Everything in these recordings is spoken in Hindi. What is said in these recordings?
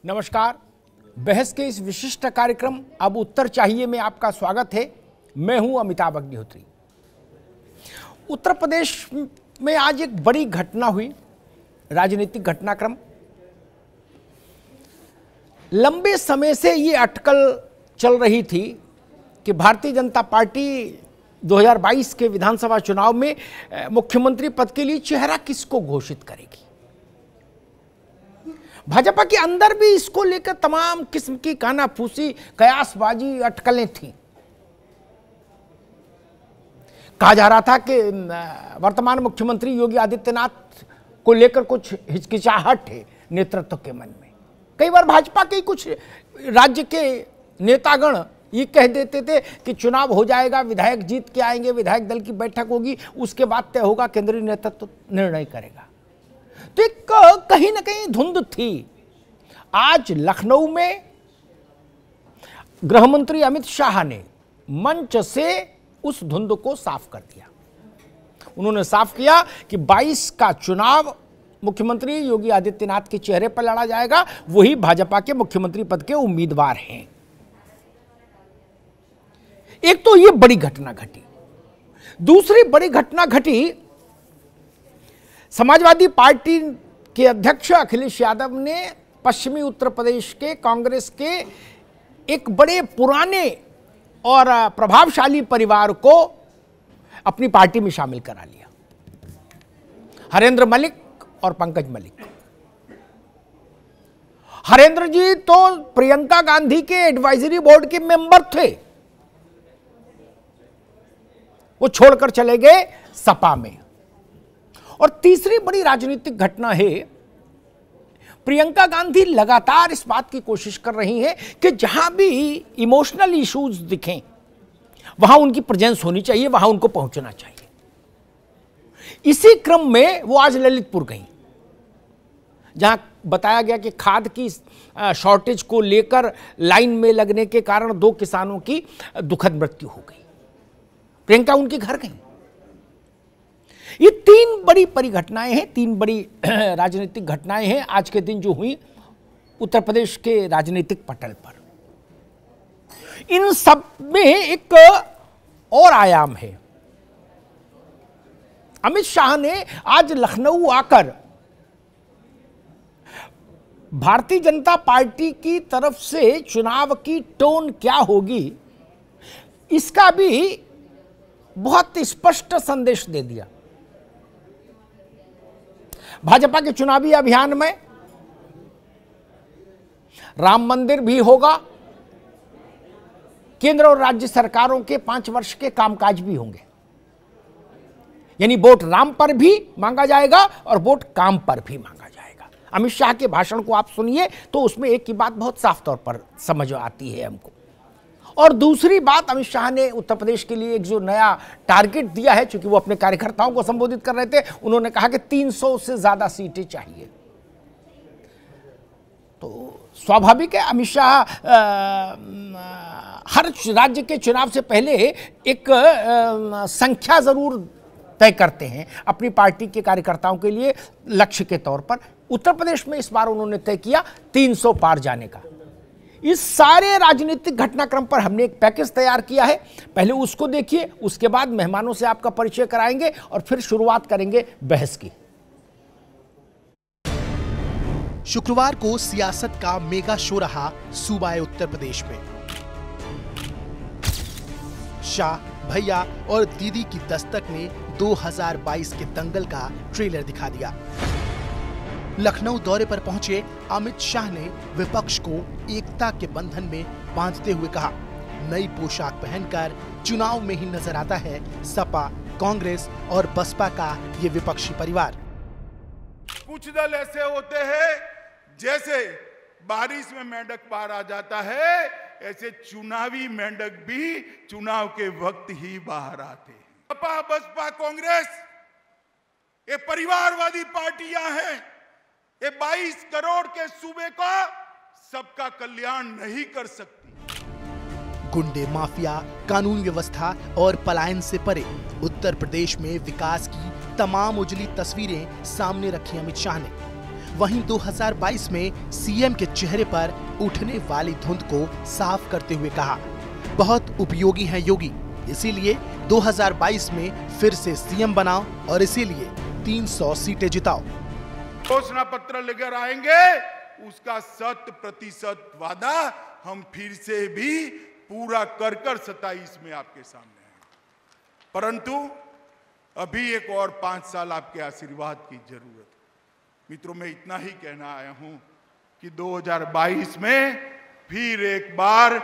नमस्कार। बहस के इस विशिष्ट कार्यक्रम अब उत्तर चाहिए में आपका स्वागत है। मैं हूं अमिताभ अग्निहोत्री। उत्तर प्रदेश में आज एक बड़ी घटना हुई, राजनीतिक घटनाक्रम। लंबे समय से ये अटकल चल रही थी कि भारतीय जनता पार्टी 2022 के विधानसभा चुनाव में मुख्यमंत्री पद के लिए चेहरा किसको घोषित करेगी। भाजपा के अंदर भी इसको लेकर तमाम किस्म की कानाफूसी, कयासबाजी, अटकलें थीं। कहा जा रहा था कि वर्तमान मुख्यमंत्री योगी आदित्यनाथ को लेकर कुछ हिचकिचाहट है नेतृत्व के मन में। कई बार भाजपा के कुछ राज्य के नेतागण ये कह देते थे कि चुनाव हो जाएगा, विधायक जीत के आएंगे, विधायक दल की बैठक होगी, उसके बाद तय होगा, केंद्रीय नेतृत्व निर्णय करेगा। तो एक कहीं ना कहीं धुंध थी। आज लखनऊ में गृह मंत्री अमित शाह ने मंच से उस धुंध को साफ कर दिया। उन्होंने साफ किया कि 22 का चुनाव मुख्यमंत्री योगी आदित्यनाथ के चेहरे पर लड़ा जाएगा, वही भाजपा के मुख्यमंत्री पद के उम्मीदवार हैं। एक तो यह बड़ी घटना घटी। दूसरी बड़ी घटना घटी, समाजवादी पार्टी के अध्यक्ष अखिलेश यादव ने पश्चिमी उत्तर प्रदेश के कांग्रेस के एक बड़े पुराने और प्रभावशाली परिवार को अपनी पार्टी में शामिल करा लिया। हरेंद्र मलिक और पंकज मलिक। हरेंद्र जी तो प्रियंका गांधी के एडवाइजरी बोर्ड के मेंबर थे, वो छोड़कर चले गए सपा में। और तीसरी बड़ी राजनीतिक घटना है, प्रियंका गांधी लगातार इस बात की कोशिश कर रही हैं कि जहां भी इमोशनल इश्यूज दिखें वहां उनकी प्रेजेंस होनी चाहिए, वहां उनको पहुंचना चाहिए। इसी क्रम में वो आज ललितपुर गई, जहां बताया गया कि खाद की शॉर्टेज को लेकर लाइन में लगने के कारण 2 किसानों की दुखद मृत्यु हो गई। प्रियंका उनके घर गई। ये 3 बड़ी परिघटनाएं हैं, 3 बड़ी राजनीतिक घटनाएं हैं आज के दिन जो हुई उत्तर प्रदेश के राजनीतिक पटल पर। इन सब में एक और आयाम है। अमित शाह ने आज लखनऊ आकर भारतीय जनता पार्टी की तरफ से चुनाव की टोन क्या होगी, इसका भी बहुत स्पष्ट संदेश दे दिया। भाजपा के चुनावी अभियान में राम मंदिर भी होगा, केंद्र और राज्य सरकारों के 5 वर्ष के कामकाज भी होंगे। यानी वोट राम पर भी मांगा जाएगा और वोट काम पर भी मांगा जाएगा। अमित शाह के भाषण को आप सुनिए तो उसमें एक ही बात बहुत साफ तौर पर समझ आती है हमको। और दूसरी बात, अमित शाह ने उत्तर प्रदेश के लिए एक जो नया टारगेट दिया है, चूंकि वो अपने कार्यकर्ताओं को संबोधित कर रहे थे, उन्होंने कहा कि 300 से ज्यादा सीटें चाहिए। तो स्वाभाविक है, अमित शाह हर राज्य के चुनाव से पहले एक संख्या जरूर तय करते हैं अपनी पार्टी के कार्यकर्ताओं के लिए लक्ष्य के तौर पर। उत्तर प्रदेश में इस बार उन्होंने तय किया 300 पार जाने का। इस सारे राजनीतिक घटनाक्रम पर हमने एक पैकेज तैयार किया है, पहले उसको देखिए, उसके बाद मेहमानों से आपका परिचय कराएंगे और फिर शुरुआत करेंगे बहस की। शुक्रवार को सियासत का मेगा शो रहा सूबा उत्तर प्रदेश में। शाह, भैया और दीदी की दस्तक ने 2022 के दंगल का ट्रेलर दिखा दिया। लखनऊ दौरे पर पहुंचे अमित शाह ने विपक्ष को एकता के बंधन में बांधते हुए कहा, नई पोशाक पहनकर चुनाव में ही नजर आता है सपा, कांग्रेस और बसपा का ये विपक्षी परिवार। कुछ दल ऐसे होते हैं जैसे बारिश में मेंढक बाहर आ जाता है, ऐसे चुनावी मेंढक भी चुनाव के वक्त ही बाहर आते हैं। सपा, बसपा, कांग्रेस ये परिवारवादी पार्टियां हैं। ये 22 करोड़ के सूबे का सबका कल्याण नहीं कर सकती। गुंडे माफिया, कानून व्यवस्था और पलायन से परे उत्तर प्रदेश में विकास की तमाम उजली तस्वीरें सामने रखी अमित शाह ने। वहीं 2022 में सीएम के चेहरे पर उठने वाली धुंध को साफ करते हुए कहा, बहुत उपयोगी है योगी, इसीलिए 2022 में फिर से सीएम बनाओ और इसीलिए 300 सीटें जिताओ। घोषणा पत्र लेकर आएंगे, उसका 100% वादा हम फिर से भी पूरा कर 27 में आपके सामने हैं। परंतु अभी एक और 5 साल आपके आशीर्वाद की जरूरत है। मित्रों, मैं इतना ही कहना आया हूं कि 2022 में फिर एक बार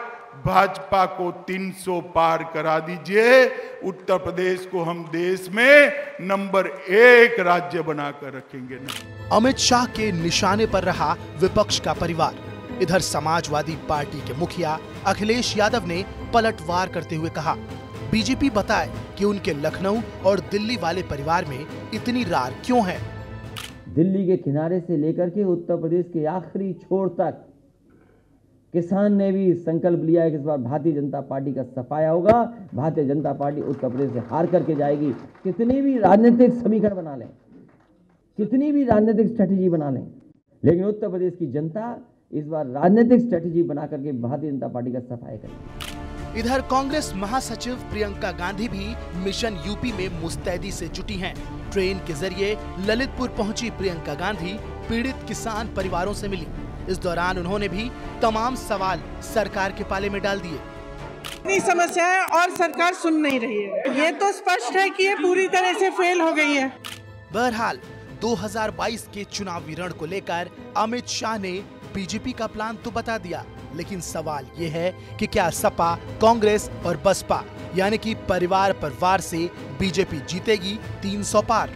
भाजपा को 300 पार करा दीजिए। उत्तर प्रदेश को हम देश में नंबर 1 राज्य बनाकर रखेंगे। अमित शाह के निशाने पर रहा विपक्ष का परिवार। इधर समाजवादी पार्टी के मुखिया अखिलेश यादव ने पलटवार करते हुए कहा, बीजेपी बताए कि उनके लखनऊ और दिल्ली वाले परिवार में इतनी रार क्यों है। दिल्ली के किनारे से लेकर के उत्तर प्रदेश के आखिरी छोर तक किसान ने भी संकल्प लिया है कि इस बार भारतीय जनता पार्टी का सफाया होगा। भारतीय जनता पार्टी उत्तर प्रदेश से हार करके जाएगी। कितनी भी राजनीतिक समीकरण बना लें, कितनी भी राजनीतिक स्ट्रेटेजी बना लें, लेकिन उत्तर प्रदेश की जनता इस बार राजनीतिक स्ट्रेटेजी बना करके भारतीय जनता पार्टी का सफाया करेगी। इधर कांग्रेस महासचिव प्रियंका गांधी भी मिशन यूपी में मुस्तैदी से जुटी हैं। ट्रेन के जरिए ललितपुर पहुंची प्रियंका गांधी पीड़ित किसान परिवारों से मिली। इस दौरान उन्होंने भी तमाम सवाल सरकार के पाले में डाल दिए। इतनी समस्या है और सरकार सुन नहीं रही है। ये तो स्पष्ट है कि ये पूरी तरह से फेल हो गई है। बहरहाल 2022 के चुनावी रण को लेकर अमित शाह ने बीजेपी का प्लान तो बता दिया, लेकिन सवाल ये है कि क्या सपा, कांग्रेस और बसपा यानी कि परिवार पर वार से बीजेपी जीतेगी 300 पार।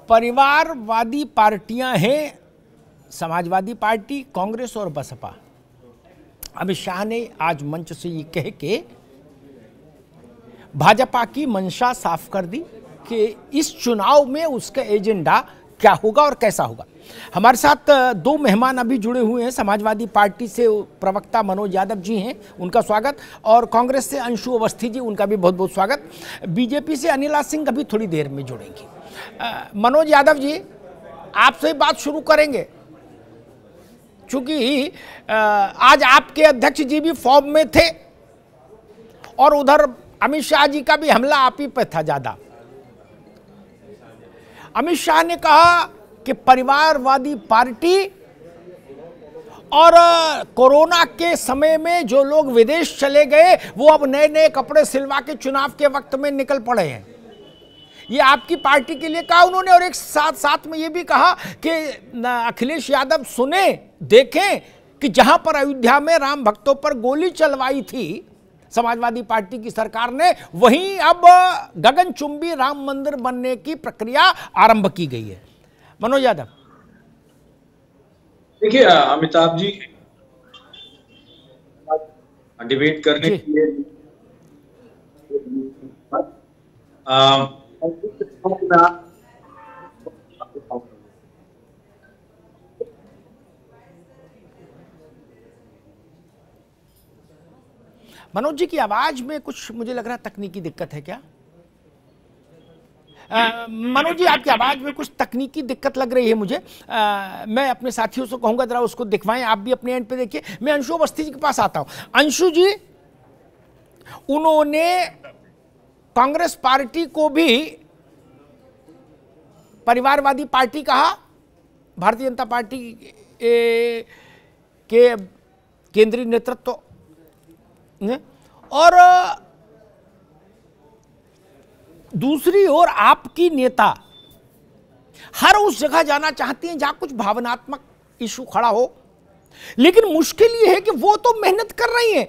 परिवारवादी पार्टियां हैं समाजवादी पार्टी, कांग्रेस और बसपा। अमित शाह ने आज मंच से ये कह के भाजपा की मंशा साफ कर दी कि इस चुनाव में उसका एजेंडा क्या होगा और कैसा होगा। हमारे साथ 2 मेहमान अभी जुड़े हुए हैं। समाजवादी पार्टी से प्रवक्ता मनोज यादव जी हैं, उनका स्वागत, और कांग्रेस से अंशु अवस्थी जी, उनका भी बहुत बहुत स्वागत। बीजेपी से अनिला सिंह अभी थोड़ी देर में जुड़ेंगी। मनोज यादव जी, आपसे बात शुरू करेंगे क्योंकि आज आपके अध्यक्ष जी भी फॉर्म में थे और उधर अमित शाह जी का भी हमला आप ही पे था ज्यादा। अमित शाह ने कहा कि परिवारवादी पार्टी और कोरोना के समय में जो लोग विदेश चले गए वो अब नए नए कपड़े सिलवा के चुनाव के वक्त में निकल पड़े हैं। ये आपकी पार्टी के लिए कहा उन्होंने, और एक साथ में ये भी कहा कि अखिलेश यादव सुने देखें कि जहां पर अयोध्या में राम भक्तों पर गोली चलवाई थी समाजवादी पार्टी की सरकार ने, वहीं अब गगनचुंबी राम मंदिर बनने की प्रक्रिया आरंभ की गई है। मनोज यादव, देखिए अमिताभ जी, डिबेट करने के लिए मनोज जी की आवाज में कुछ मुझे लग रहा है तकनीकी दिक्कत है क्या? मनोज जी, आपकी आवाज में कुछ तकनीकी दिक्कत लग रही है मुझे। मैं अपने साथियों से कहूंगा जरा उसको दिखवाएं, आप भी अपने एंड पे देखिए। मैं अंशु अवस्थी जी के पास आता हूं। अंशु जी, उन्होंने कांग्रेस पार्टी को भी परिवारवादी पार्टी कहा, भारतीय जनता पार्टी के केंद्रीय नेतृत्व और दूसरी ओर आपकी नेता हर उस जगह जाना चाहती हैं जहां कुछ भावनात्मक इशू खड़ा हो, लेकिन मुश्किल ये है कि वो तो मेहनत कर रही हैं,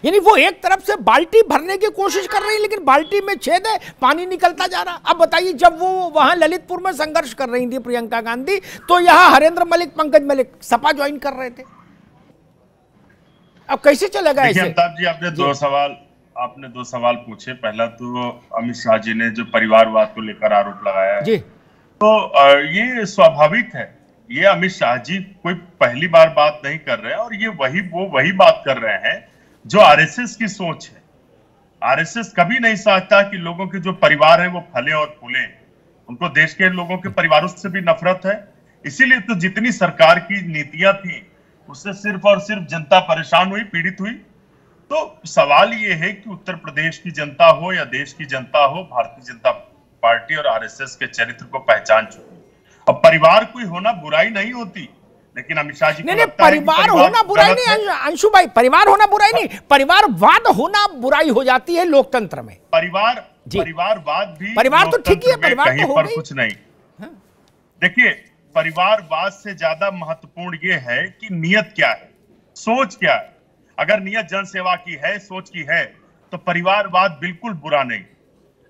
यानी वो एक तरफ से बाल्टी भरने की कोशिश कर रही है लेकिन बाल्टी में छेद है, पानी निकलता जा रहा। अब बताइए, जब वो वहां ललितपुर में संघर्ष कर रही थी प्रियंका गांधी, तो यहां हरेंद्र मलिक, पंकज मलिक सपा ज्वाइन कर रहे थे। अब कैसे चलेगा ऐसे? अमिताभ जी, आपने दो सवाल पूछे। पहला तो अमित शाह जी ने जो परिवारवाद को लेकर आरोप लगाया है जी, तो ये स्वाभाविक है। ये अमित शाह जी कोई पहली बार बात नहीं कर रहे हैं और ये वही बात कर रहे हैं जो आरएसएस की सोच है। आरएसएस कभी नहीं चाहता कि लोगों के जो परिवार है वो फले और फूले। उनको देश के लोगों के परिवारों से भी नफरत है। इसीलिए तो जितनी सरकार की नीतियां थी उससे सिर्फ और सिर्फ जनता परेशान हुई, पीड़ित हुई। तो सवाल ये है कि उत्तर प्रदेश की जनता हो या देश की जनता हो, भारतीय जनता पार्टी और आरएसएस के चरित्र को पहचान चुकी। अब परिवार कोई होना बुराई नहीं होती, लेकिन अमित शाह जी नहीं, परिवार होना बुराई नहीं अंशु भाई, परिवार होना बुराई नहीं, परिवारवाद होना बुराई हो जाती है लोकतंत्र में। परिवारवाद भी, परिवार तो ठीक ही है, परिवार तो हो गई। कुछ नहीं। देखिए, परिवारवाद से ज्यादा महत्वपूर्ण ये है कि नियत क्या है, सोच क्या है। अगर नियत जन सेवा की है, सोच की है, तो परिवारवाद बिल्कुल बुरा नहीं।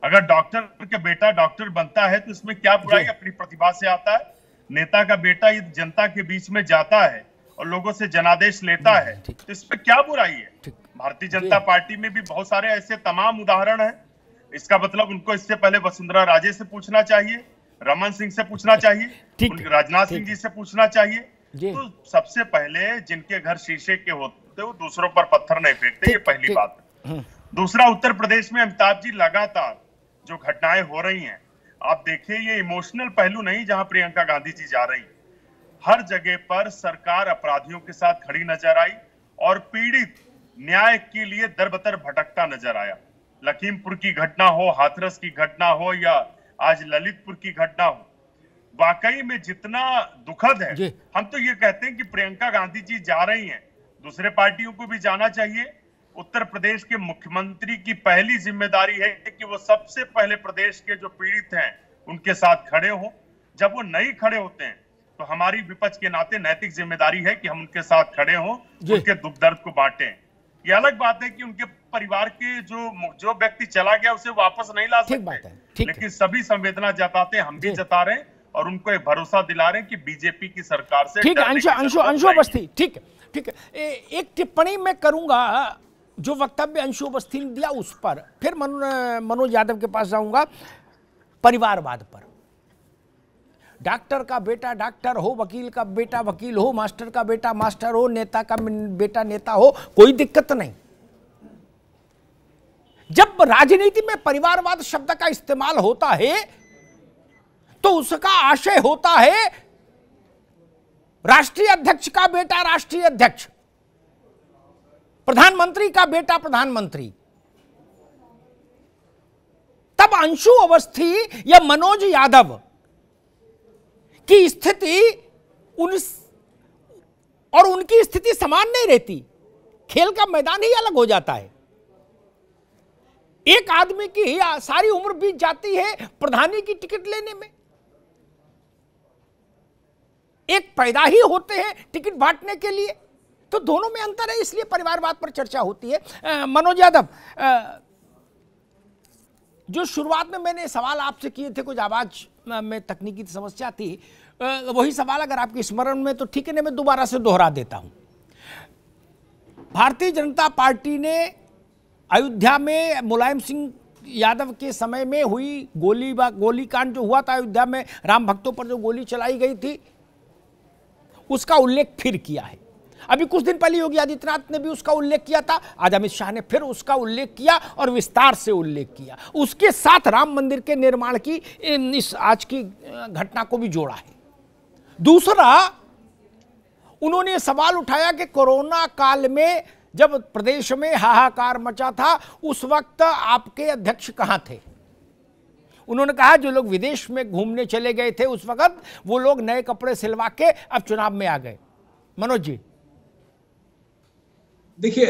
अगर डॉक्टर के बेटा डॉक्टर बनता है तो इसमें क्या बुराई, अपनी प्रतिभा से आता है। नेता का बेटा जनता के बीच में जाता है और लोगों से जनादेश लेता है, तो इसमें क्या बुराई है। भारतीय जनता पार्टी में भी बहुत सारे ऐसे तमाम उदाहरण हैं। इसका मतलब उनको इससे पहले वसुंधरा राजे से पूछना चाहिए, रमन सिंह से पूछना चाहिए, राजनाथ सिंह जी से पूछना चाहिए। तो सबसे पहले जिनके घर शीशे के होते वो दूसरों पर पत्थर नहीं फेंकते, ये पहली बात है। दूसरा, उत्तर प्रदेश में अमिताभ जी लगातार जो घटनाएं हो रही हैं, आप देखिए, ये इमोशनल पहलू नहीं जहां प्रियंका गांधी जी जा रही, हर जगह पर सरकार अपराधियों के साथ खड़ी नजर आई और पीड़ित न्याय के लिए दरबदर भटकता नजर आया। लखीमपुर की घटना हो, हाथरस की घटना हो या आज ललितपुर की घटना हो, वाकई में जितना दुखद है। हम तो ये कहते हैं कि प्रियंका गांधी जी जा रही हैं, दूसरे पार्टियों को भी जाना चाहिए। उत्तर प्रदेश के मुख्यमंत्री की पहली जिम्मेदारी है कि वो सबसे पहले प्रदेश के जो पीड़ित हैं उनके साथ खड़े हों। जब वो नहीं खड़े होते हैं तो हमारी विपक्ष के नाते नैतिक जिम्मेदारी है कि हम उनके साथ खड़े हों, उनके दुख दर्द को बांटें। ये अलग बात है कि उनके परिवार के जो व्यक्ति चला गया उसे वापस नहीं ला सकते, लेकिन सभी संवेदना जताते हैं, हम भी जता रहे हैं और उनको एक भरोसा दिला रहे हैं कि बीजेपी की सरकार से ठीक है। अंशु अवस्थी, ठीक है, एक टिप्पणी मैं करूंगा जो वक्तव्य अंशु अवस्थी ने दिया उस पर, फिर मनोज यादव के पास जाऊंगा। परिवारवाद पर, डॉक्टर का बेटा डॉक्टर हो, वकील का बेटा वकील हो, मास्टर का बेटा मास्टर हो, नेता का बेटा नेता हो, कोई दिक्कत नहीं। जब राजनीति में परिवारवाद शब्द का इस्तेमाल होता है तो उसका आशय होता है राष्ट्रीय अध्यक्ष का बेटा राष्ट्रीय अध्यक्ष, प्रधानमंत्री का बेटा प्रधानमंत्री। तब अंशु अवस्थी या मनोज यादव की स्थिति और उनकी स्थिति समान नहीं रहती, खेल का मैदान ही अलग हो जाता है। एक आदमी की सारी उम्र बीत जाती है प्रधानी की टिकट लेने में, एक पैदा ही होते हैं टिकट बांटने के लिए, तो दोनों में अंतर है, इसलिए परिवारवाद पर चर्चा होती है। मनोज यादव, जो शुरुआत में मैंने सवाल आपसे किए थे, कुछ आवाज में तकनीकी समस्या थी, वही सवाल अगर आपके स्मरण में तो ठीक है, मैं दोबारा से दोहरा देता हूं। भारतीय जनता पार्टी ने अयोध्या में मुलायम सिंह यादव के समय में हुई गोलीकांड जो हुआ था अयोध्या में, राम भक्तों पर जो गोली चलाई गई थी, उसका उल्लेख फिर किया है। अभी कुछ दिन पहले योगी आदित्यनाथ ने भी उसका उल्लेख किया था, आज अमित शाह ने फिर उसका उल्लेख किया और विस्तार से उल्लेख किया। उसके साथ राम मंदिर के निर्माण की इस आज की घटना को भी जोड़ा है। दूसरा, उन्होंने सवाल उठाया कि कोरोना काल में जब प्रदेश में हाहाकार मचा था उस वक्त आपके अध्यक्ष कहां थे। उन्होंने कहा जो लोग विदेश में घूमने चले गए थे उस वक्त, वो लोग नए कपड़े सिलवा के अब चुनाव में आ गए। मनोज जी, देखिए,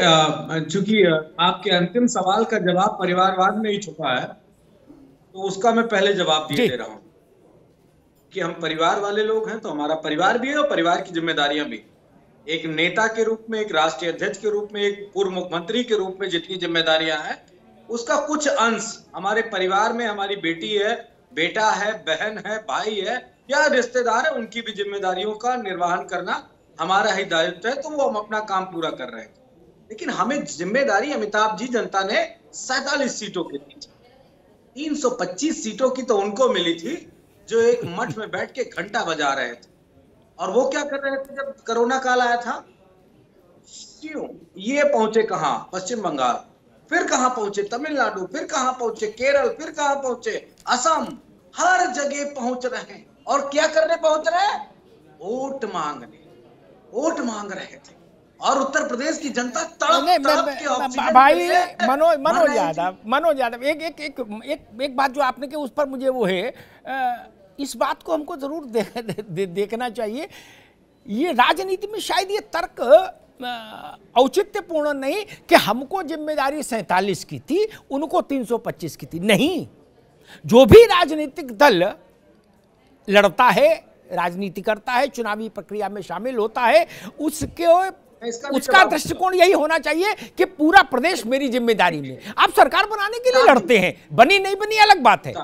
चूंकि आपके अंतिम सवाल का जवाब परिवारवाद में ही छुपा है, तो उसका मैं पहले जवाब दे रहा हूं कि हम परिवार वाले लोग हैं, तो हमारा परिवार भी है और परिवार की जिम्मेदारियां भी। एक नेता के रूप में, एक राष्ट्रीय अध्यक्ष के रूप में, एक पूर्व मुख्यमंत्री के रूप में जितनी जिम्मेदारियां हैं, उसका कुछ अंश हमारे परिवार में हमारी बेटी है, बेटा है, बहन है, भाई है या रिश्तेदार है, उनकी भी जिम्मेदारियों का निर्वहन करना हमारा ही दायित्व है, तो वो हम अपना काम पूरा कर रहे हैं। लेकिन हमें जिम्मेदारी अमिताभ जी जनता ने 47 सीटों की दी थी, 325 सीटों की तो उनको मिली थी जो एक मठ में बैठ के घंटा बजा रहे थे। और वो क्या कर रहे थे जब कोरोना काल आया था? क्यों ये पहुंचे कहां? पश्चिम बंगाल। फिर कहां पहुंचे तमिलनाडु, फिर कहां पहुंचे केरल, फिर कहां पहुंचे असम, हर जगह पहुंच रहे हैं। और क्या करने पहुंच रहे हैं? वोट मांगने, वोट मांग रहे थे। और उत्तर प्रदेश की जनता तड़प के ऑक्सीजन भाई मनोज यादव एक बात जो आपने की उस पर मुझे वो है, इस बात को हमको जरूर देखना चाहिए। ये राजनीति में शायद ये तर्क औचित्यपूर्ण नहीं कि हमको जिम्मेदारी 47 की थी, उनको 325 की थी। नहीं, जो भी राजनीतिक दल लड़ता है, राजनीति करता है, चुनावी प्रक्रिया में शामिल होता है, उसका दृष्टिकोण यही होना चाहिए कि पूरा प्रदेश मेरी जिम्मेदारी में। आप सरकार बनाने के लिए लड़ते हैं, बनी नहीं बनी अलग बात है।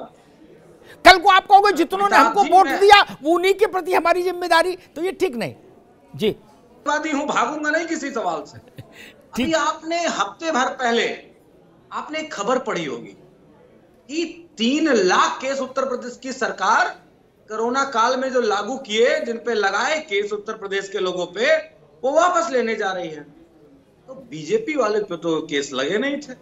कल को आप कहोगे जितनों ने हमको वोट दिया वो उन्हीं के प्रति हमारी जिम्मेदारी, तो ये ठीक नहीं। जी हूं, भागूंगा नहीं किसी सवाल से। अभी आपने हफ्ते भर पहले आपने खबर पढ़ी होगी कि 3 लाख केस उत्तर प्रदेश की सरकार कोरोना काल में जो लागू किए, जिन पे लगाए केस उत्तर प्रदेश के लोगों पे, वो वापस लेने जा रही है। तो बीजेपी वाले पे तो केस लगे नहीं थे,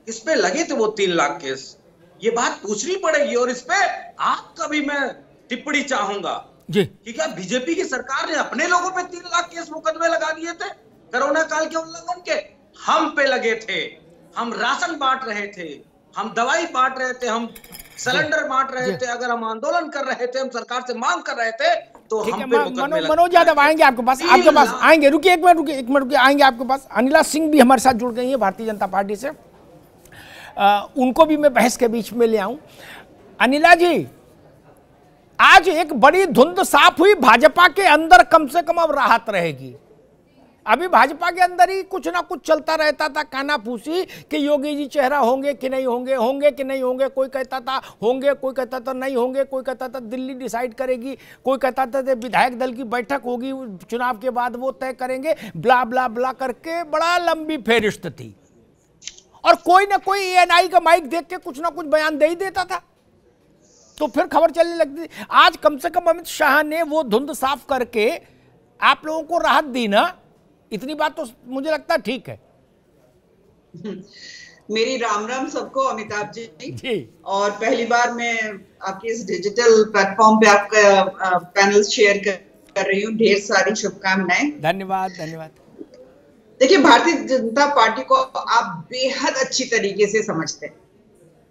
इस पे लगे थे वो 3 लाख केस। ये बात पूछनी पड़ेगी और इस पे आपका भी मैं टिप्पणी चाहूंगा जी कि क्या बीजेपी की सरकार ने अपने लोगों पे 3 लाख केस मुकदमे लगा दिए थे कोरोना काल के उल्लंघन के? हम पे लगे थे, हम राशन बांट रहे थे, हम दवाई बांट रहे थे, हम सिलेंडर बांट रहे थे, अगर हम आंदोलन कर रहे थे, हम सरकार से मांग कर रहे थे, तो हम पे मुकदमे लगे। मनोज यादव आएंगे आपके पास आएंगे। रुकिए एक मिनट रुकिए, आएंगे आपके पास। अनिला सिंह भी हमारे साथ जुड़ गई है भारतीय जनता पार्टी से, उनको भी मैं बहस के बीच में ले आऊं। अनिला जी, आज एक बड़ी धुंध साफ हुई, भाजपा के अंदर कम से कम अब राहत रहेगी। अभी भाजपा के अंदर ही कुछ ना कुछ चलता रहता था, कानाफूसी कि योगी जी चेहरा होंगे कि नहीं होंगे, होंगे कि नहीं होंगे। कोई कहता था होंगे, कोई कहता था नहीं होंगे, कोई कहता था दिल्ली डिसाइड करेगी, कोई कहता था विधायक दल की बैठक होगी चुनाव के बाद, वो तय करेंगे, ब्ला ब्ला ब्ला करके बड़ा लंबी फेरिस्त थी। और कोई ना कोई एएनआई का माइक देख के कुछ ना कुछ बयान दे ही देता था, तो फिर खबर चलने लगती थी। आज कम से कम अमित शाह ने वो धुंध साफ करके आप लोगों को राहत दी ना, इतनी बात तो मुझे लगता है ठीक है। मेरी राम राम सबको, अमिताभ जी। और पहली बार मैं आपके इस डिजिटल प्लेटफॉर्म पे आपका पैनल शेयर कर रही हूँ। ढेर सारी शुभकामनाएं। धन्यवाद धन्यवाद। देखिए, भारतीय जनता पार्टी को आप बेहद अच्छी तरीके से समझते हैं।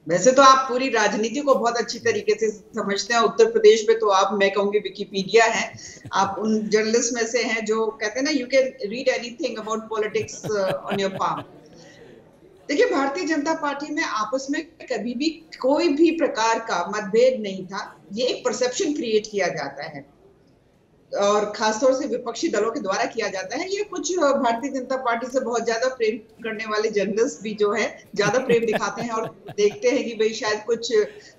वैसे तो आप पूरी राजनीति को बहुत अच्छी तरीके से समझते हैं। उत्तर प्रदेश में तो आप, मैं कहूंगी, विकिपीडिया है। आप उन जर्नलिस्ट में से हैं जो कहते हैं ना, you can read anything about politics on your palm. देखिए, भारतीय जनता पार्टी में आपस में कभी भी कोई भी प्रकार का मतभेद नहीं था। ये एक परसेप्शन क्रिएट किया जाता है और खासतौर से विपक्षी दलों के द्वारा किया जाता है। ये कुछ भारतीय जनता पार्टी से बहुत ज्यादा प्रेम करने वाले जर्नलिस्ट भी जो है ज्यादा प्रेम दिखाते हैं और देखते हैं कि भाई शायद कुछ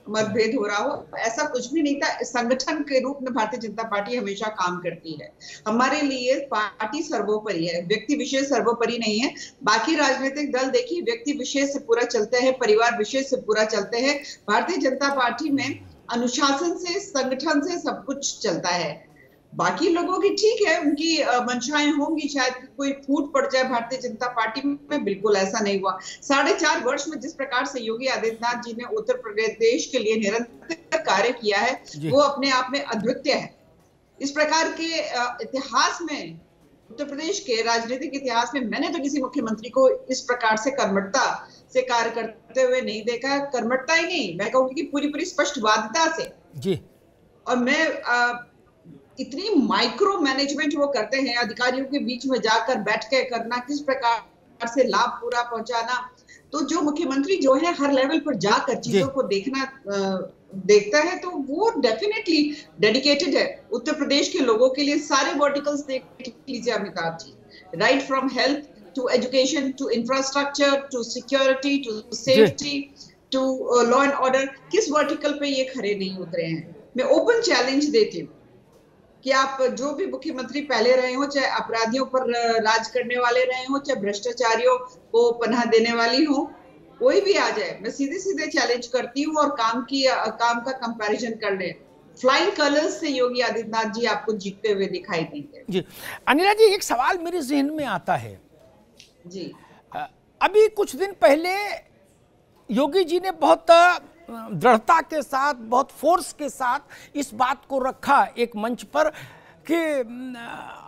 मतभेद हो रहा हो। ऐसा कुछ भी नहीं था। संगठन के रूप में भारतीय जनता पार्टी हमेशा काम करती है। हमारे लिए पार्टी सर्वोपरि है, व्यक्ति विशेष सर्वोपरि नहीं है। बाकी राजनीतिक दल देखिए व्यक्ति विशेष से पूरा चलते हैं, परिवार विशेष से पूरा चलते हैं। भारतीय जनता पार्टी में अनुशासन से, संगठन से सब कुछ चलता है। बाकी लोगों की ठीक है, उनकी मंशाएं होंगी, शायद कोई फूट पड़ जाए भारतीय जनता पार्टी में, बिल्कुल ऐसा नहीं हुआ। 4.5 वर्ष में जिस प्रकार से योगी आदित्यनाथ जी ने उत्तर प्रदेश के लिए निरंतर कार्य किया है, वो अपने आप में अद्वितीय है। इस प्रकार के इतिहास में, उत्तर प्रदेश के राजनीतिक इतिहास में, मैंने तो किसी मुख्यमंत्री को इस प्रकार से कर्मठता से कार्य करते हुए नहीं देखा। कर्मठता ही नहीं, मैं कहूंगी कि पूरी स्पष्टवादिता से जी। और मैं इतनी माइक्रो मैनेजमेंट वो करते हैं, अधिकारियों के बीच में जाकर बैठ के करना, किस प्रकार से लाभ पूरा पहुंचाना। तो जो मुख्यमंत्री जो है हर लेवल पर जाकर चीजों को देखता है, तो वो डेफिनेटली डेडिकेटेड है उत्तर प्रदेश के लोगों के लिए। सारे वर्टिकल्स देख लीजिए Amitabh ji, right from health to education to infrastructure to security to safety to law and order, किस वर्टिकल पे ये खड़े नहीं उतरे हैं। मैं ओपन चैलेंज देती हूँ कि आप जो भी मुख्यमंत्री पहले रहे हो, चाहे अपराधियों पर राज करने वाले रहे हो, चाहे भ्रष्टाचारियों को पनाह देने वाली हो, कोई भी आ जाए, मैं सीधे चैलेंज करती हूँ और काम का कंपैरिजन कर ले। फ्लाइंग कलर्स से योगी आदित्यनाथ जी आपको जीतते हुए दिखाई देंगे। जी अनिला जी, एक सवाल मेरे जहन में आता है जी। अभी कुछ दिन पहले योगी जी ने बहुत दृढ़ता के साथ, बहुत फोर्स के साथ इस बात को रखा एक मंच पर कि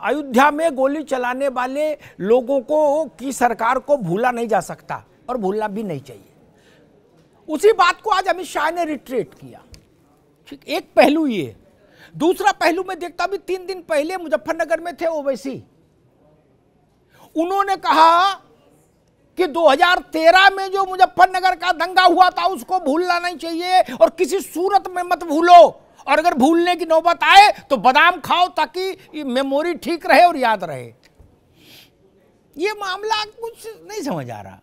अयोध्या में गोली चलाने वाले लोगों को की सरकार को भूला नहीं जा सकता और भूलना भी नहीं चाहिए। उसी बात को आज अमित शाह ने रिट्रेट किया। ठीक, एक पहलू ये। दूसरा पहलू मैं देखता भी 3 दिन पहले मुजफ्फरनगर में थे ओवैसी, उन्होंने कहा कि 2013 में जो मुजफ्फरनगर का दंगा हुआ था उसको भूलना नहीं चाहिए और किसी सूरत में मत भूलो, और अगर भूलने की नौबत आए तो बादाम खाओ ताकि मेमोरी ठीक रहे और याद रहे। ये मामला कुछ नहीं समझ आ रहा।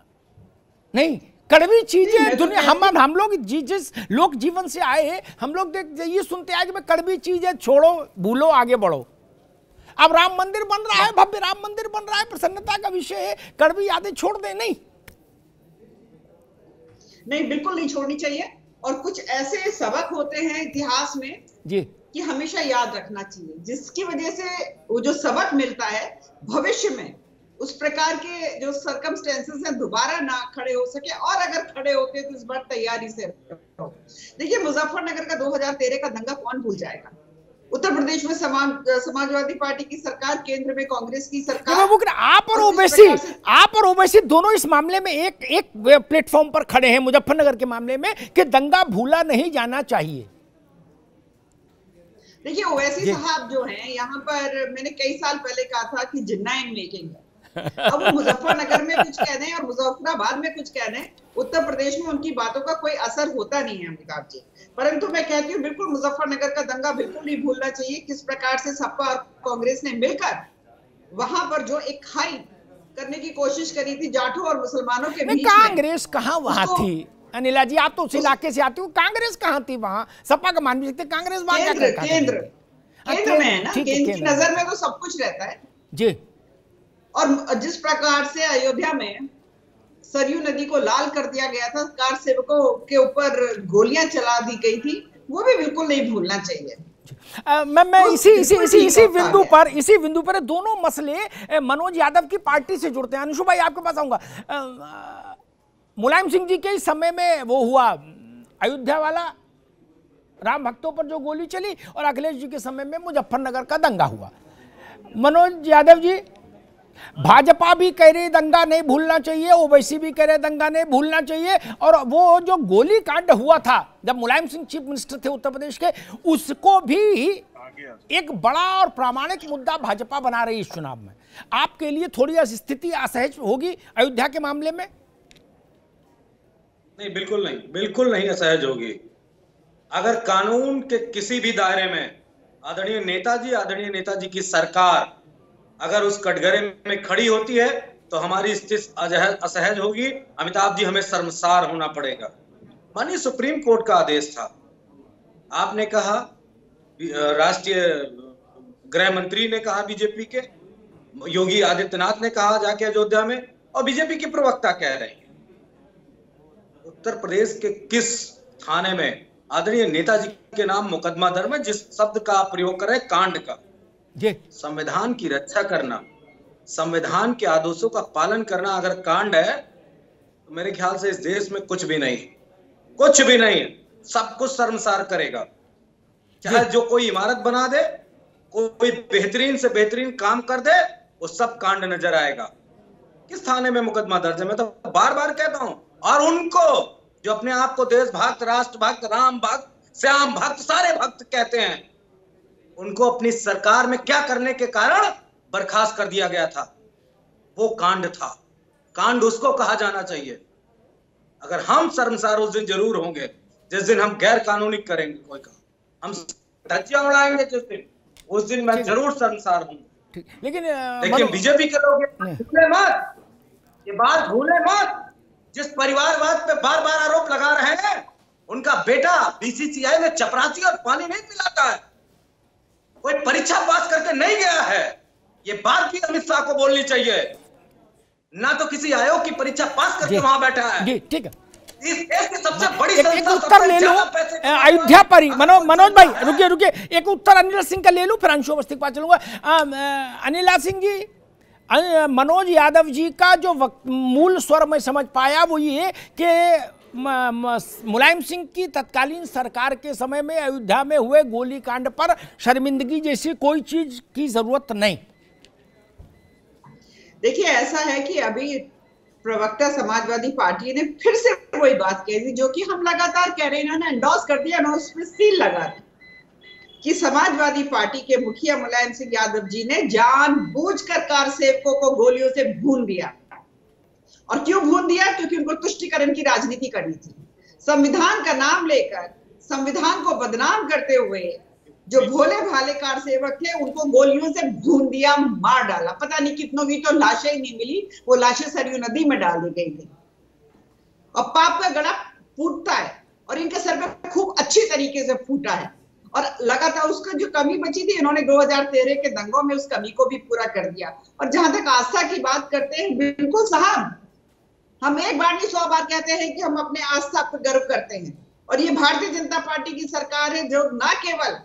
नहीं, कड़वी चीजें दुनिया, हम लोग जिस लोक जीवन से आए, हम लोग ये सुनते आए कि कड़वी चीजें छोड़ो, भूलो, आगे बढ़ो। अब राम मंदिर बन रहा है, भव्य राम मंदिर बन रहा है, प्रसन्नता का विषय है, कड़वी यादें छोड़ दे। नहीं, बिल्कुल नहीं छोड़नी चाहिए। और कुछ ऐसे सबक होते हैं इतिहास में जी कि हमेशा याद रखना चाहिए, जिसकी वजह से वो जो सबक मिलता है भविष्य में उस प्रकार के जो सर्कमस्टेंसेस हैं दोबारा ना खड़े हो सके, और अगर खड़े होते तो इस बार तैयारी से रहो। देखिए, मुजफ्फरनगर का 2013 का दंगा कौन भूल जाएगा। उत्तर प्रदेश में समाजवादी पार्टी की सरकार, केंद्र में कांग्रेस की सरकार। आप और ओवैसी दोनों इस मामले में एक प्लेटफॉर्म पर खड़े हैं मुजफ्फरनगर के मामले में कि दंगा भूला नहीं जाना चाहिए। देखिए, ओवैसी साहब जो हैं, यहाँ पर मैंने कई साल पहले कहा था कि जिन्ना इन मेकिंग है। अब वो मुजफ्फरनगर में कुछ कह दें और मुजफ्फराबाद में कुछ कह दें, उत्तर प्रदेश में उनकी बातों का कोई असर होता नहीं है अमिताभ जी। परंतु मैं कहती हूँ बिल्कुल मुजफ्फरनगर का दंगा बिल्कुल नहीं भूलना चाहिए। किस प्रकार से सपा और कांग्रेस ने मिलकर वहां पर जो एक खाई करने की कोशिश करी थी जाटों और मुसलमानों के बीच में। कांग्रेस कहाँ वहां थी अनिला जी? आप तो उस इलाके से आती हो, कांग्रेस कहाँ थी वहां? सपा का मान भी सकते, कांग्रेस केंद्र में है ना, केंद्र की नजर में तो सब कुछ रहता है जी। और जिस प्रकार से अयोध्या में सरयू नदी को लाल कर दिया गया था, कार सेवकों के ऊपर गोलियां चला दी गई थी, वो भी बिल्कुल नहीं भूलना चाहिए। मैं इसी बिंदु पर दोनों मसले मनोज यादव की पार्टी से जुड़ते हैं। अंशु भाई, आपके पास आऊंगा। मुलायम सिंह जी के समय में वो हुआ अयोध्या वाला, राम भक्तों पर जो गोली चली, और अखिलेश जी के समय में मुजफ्फरनगर का दंगा हुआ। मनोज यादव जी, भाजपा भी कह रही दंगा नहीं भूलना चाहिए, ओवैसी भी कह रहे दंगा नहीं भूलना चाहिए, और वो जो गोली कांड हुआ था जब मुलायम सिंह चीफ मिनिस्टर थे उत्तर प्रदेश के, उसको भी एक बड़ा और प्रामाणिक मुद्दा भाजपा बना रही इस चुनाव में। आपके लिए थोड़ी स्थिति असहज होगी अयोध्या के मामले में? नहीं, बिल्कुल नहीं असहज होगी। अगर कानून के किसी भी दायरे में आदरणीय नेताजी की सरकार अगर उस कटघरे में खड़ी होती है तो हमारी स्थिति असहज होगी। अमिताभ जी, हमें शर्मसार होना पड़ेगा। माननीय सुप्रीम कोर्ट का आदेश था, आपने कहा, राष्ट्रीय गृह मंत्री ने कहा, बीजेपी के योगी आदित्यनाथ ने कहा जाके अयोध्या में, और बीजेपी की प्रवक्ता कह रही है। उत्तर प्रदेश के किस थाने में आदरणीय नेताजी के नाम मुकदमा दर्ज है? जिस शब्द का प्रयोग करें, कांड का। संविधान की रक्षा करना, संविधान के आदेशों का पालन करना अगर कांड है तो मेरे ख्याल से इस देश में कुछ भी नहीं, सब कुछ शर्मसार करेगा। चाहे जो कोई इमारत बना दे, कोई बेहतरीन से बेहतरीन काम कर दे, वो सब कांड नजर आएगा। किस थाने में मुकदमा दर्ज है? मैं तो बार बार कहता हूं। और उनको जो अपने आप को देशभक्त, राष्ट्रभक्त, राम भक्त, श्याम भक्त, सारे भक्त कहते हैं, उनको अपनी सरकार में क्या करने के कारण बर्खास्त कर दिया गया था? वो कांड था। कांड उसको कहा जाना चाहिए। अगर हम शर्मसार उस दिन जरूर होंगे जिस दिन हम गैर कानूनी करेंगे कोई काम, हम धज्जियां उड़ाएंगे जिस दिन, उस दिन मैं जरूर शर्मसार हूं। लेकिन बीजेपी के लोग भूले मत, ये बात भूले मत। जिस परिवारवाद पे बार बार आरोप लगा रहे हैं, उनका बेटा बीसीसीआई में चपरासी और पानी नहीं पिलाता है, कोई परीक्षा पास करके नहीं गया है। ये बात भी अमित शाह को बोलनी चाहिए। ना तो किसी आयोग की परीक्षा पास करके वहां बैठा है। जी, ठीक है। इस देश की सबसे बड़ी एक उत्तर ले लो अयोध्या पर ही। मनोज भाई रुकिए, एक उत्तर अनिल सिंह का ले लूं, फिर अंशु अवस्थी के पास चलूंगा। अनिला सिंह जी, मनोज यादव जी का जो मूल स्वर मैं समझ पाया वो ये कि मुलायम सिंह की तत्कालीन सरकार के समय में अयोध्या में हुए गोलीकांड पर शर्मिंदगी जैसी कोई चीज की जरूरत नहीं। देखिए, ऐसा है कि अभी प्रवक्ता समाजवादी पार्टी ने फिर से वही बात कही थी जो कि हम लगातार कह रहे हैं, इन्होंने एंडोर्स कर दिया, उन्होंने उसमें सील लगा दी कि समाजवादी पार्टी के मुखिया मुलायम सिंह यादव जी ने जानबूझकर कार सेवकों को गोलियों से भून दिया। और क्यों भून दिया? क्योंकि उनको तुष्टीकरण की राजनीति करनी थी। संविधान का नाम लेकर संविधान को बदनाम करते हुए जो भोले भाले कार सेवक थे उनको गोलियों से भून दिया, मार डाला। पता नहीं कितनों की तो लाशें ही नहीं मिली, वो लाशें सरयू नदी में डाल दी गई थी। और पाप का गड़ा फूटता है और इनके सर पे खूब अच्छी तरीके से फूटा है और लगातार उसका जो कमी बची थी इन्होंने 2013 के दंगों में उस कमी को भी पूरा कर दिया। और जहां तक आस्था की बात करते हैं, बिल्कुल साहब, हम एक बार नहीं 100 बार कहते हैं कि हम अपने आस्था पर गर्व करते हैं। और ये भारतीय जनता पार्टी की सरकार है जो न केवल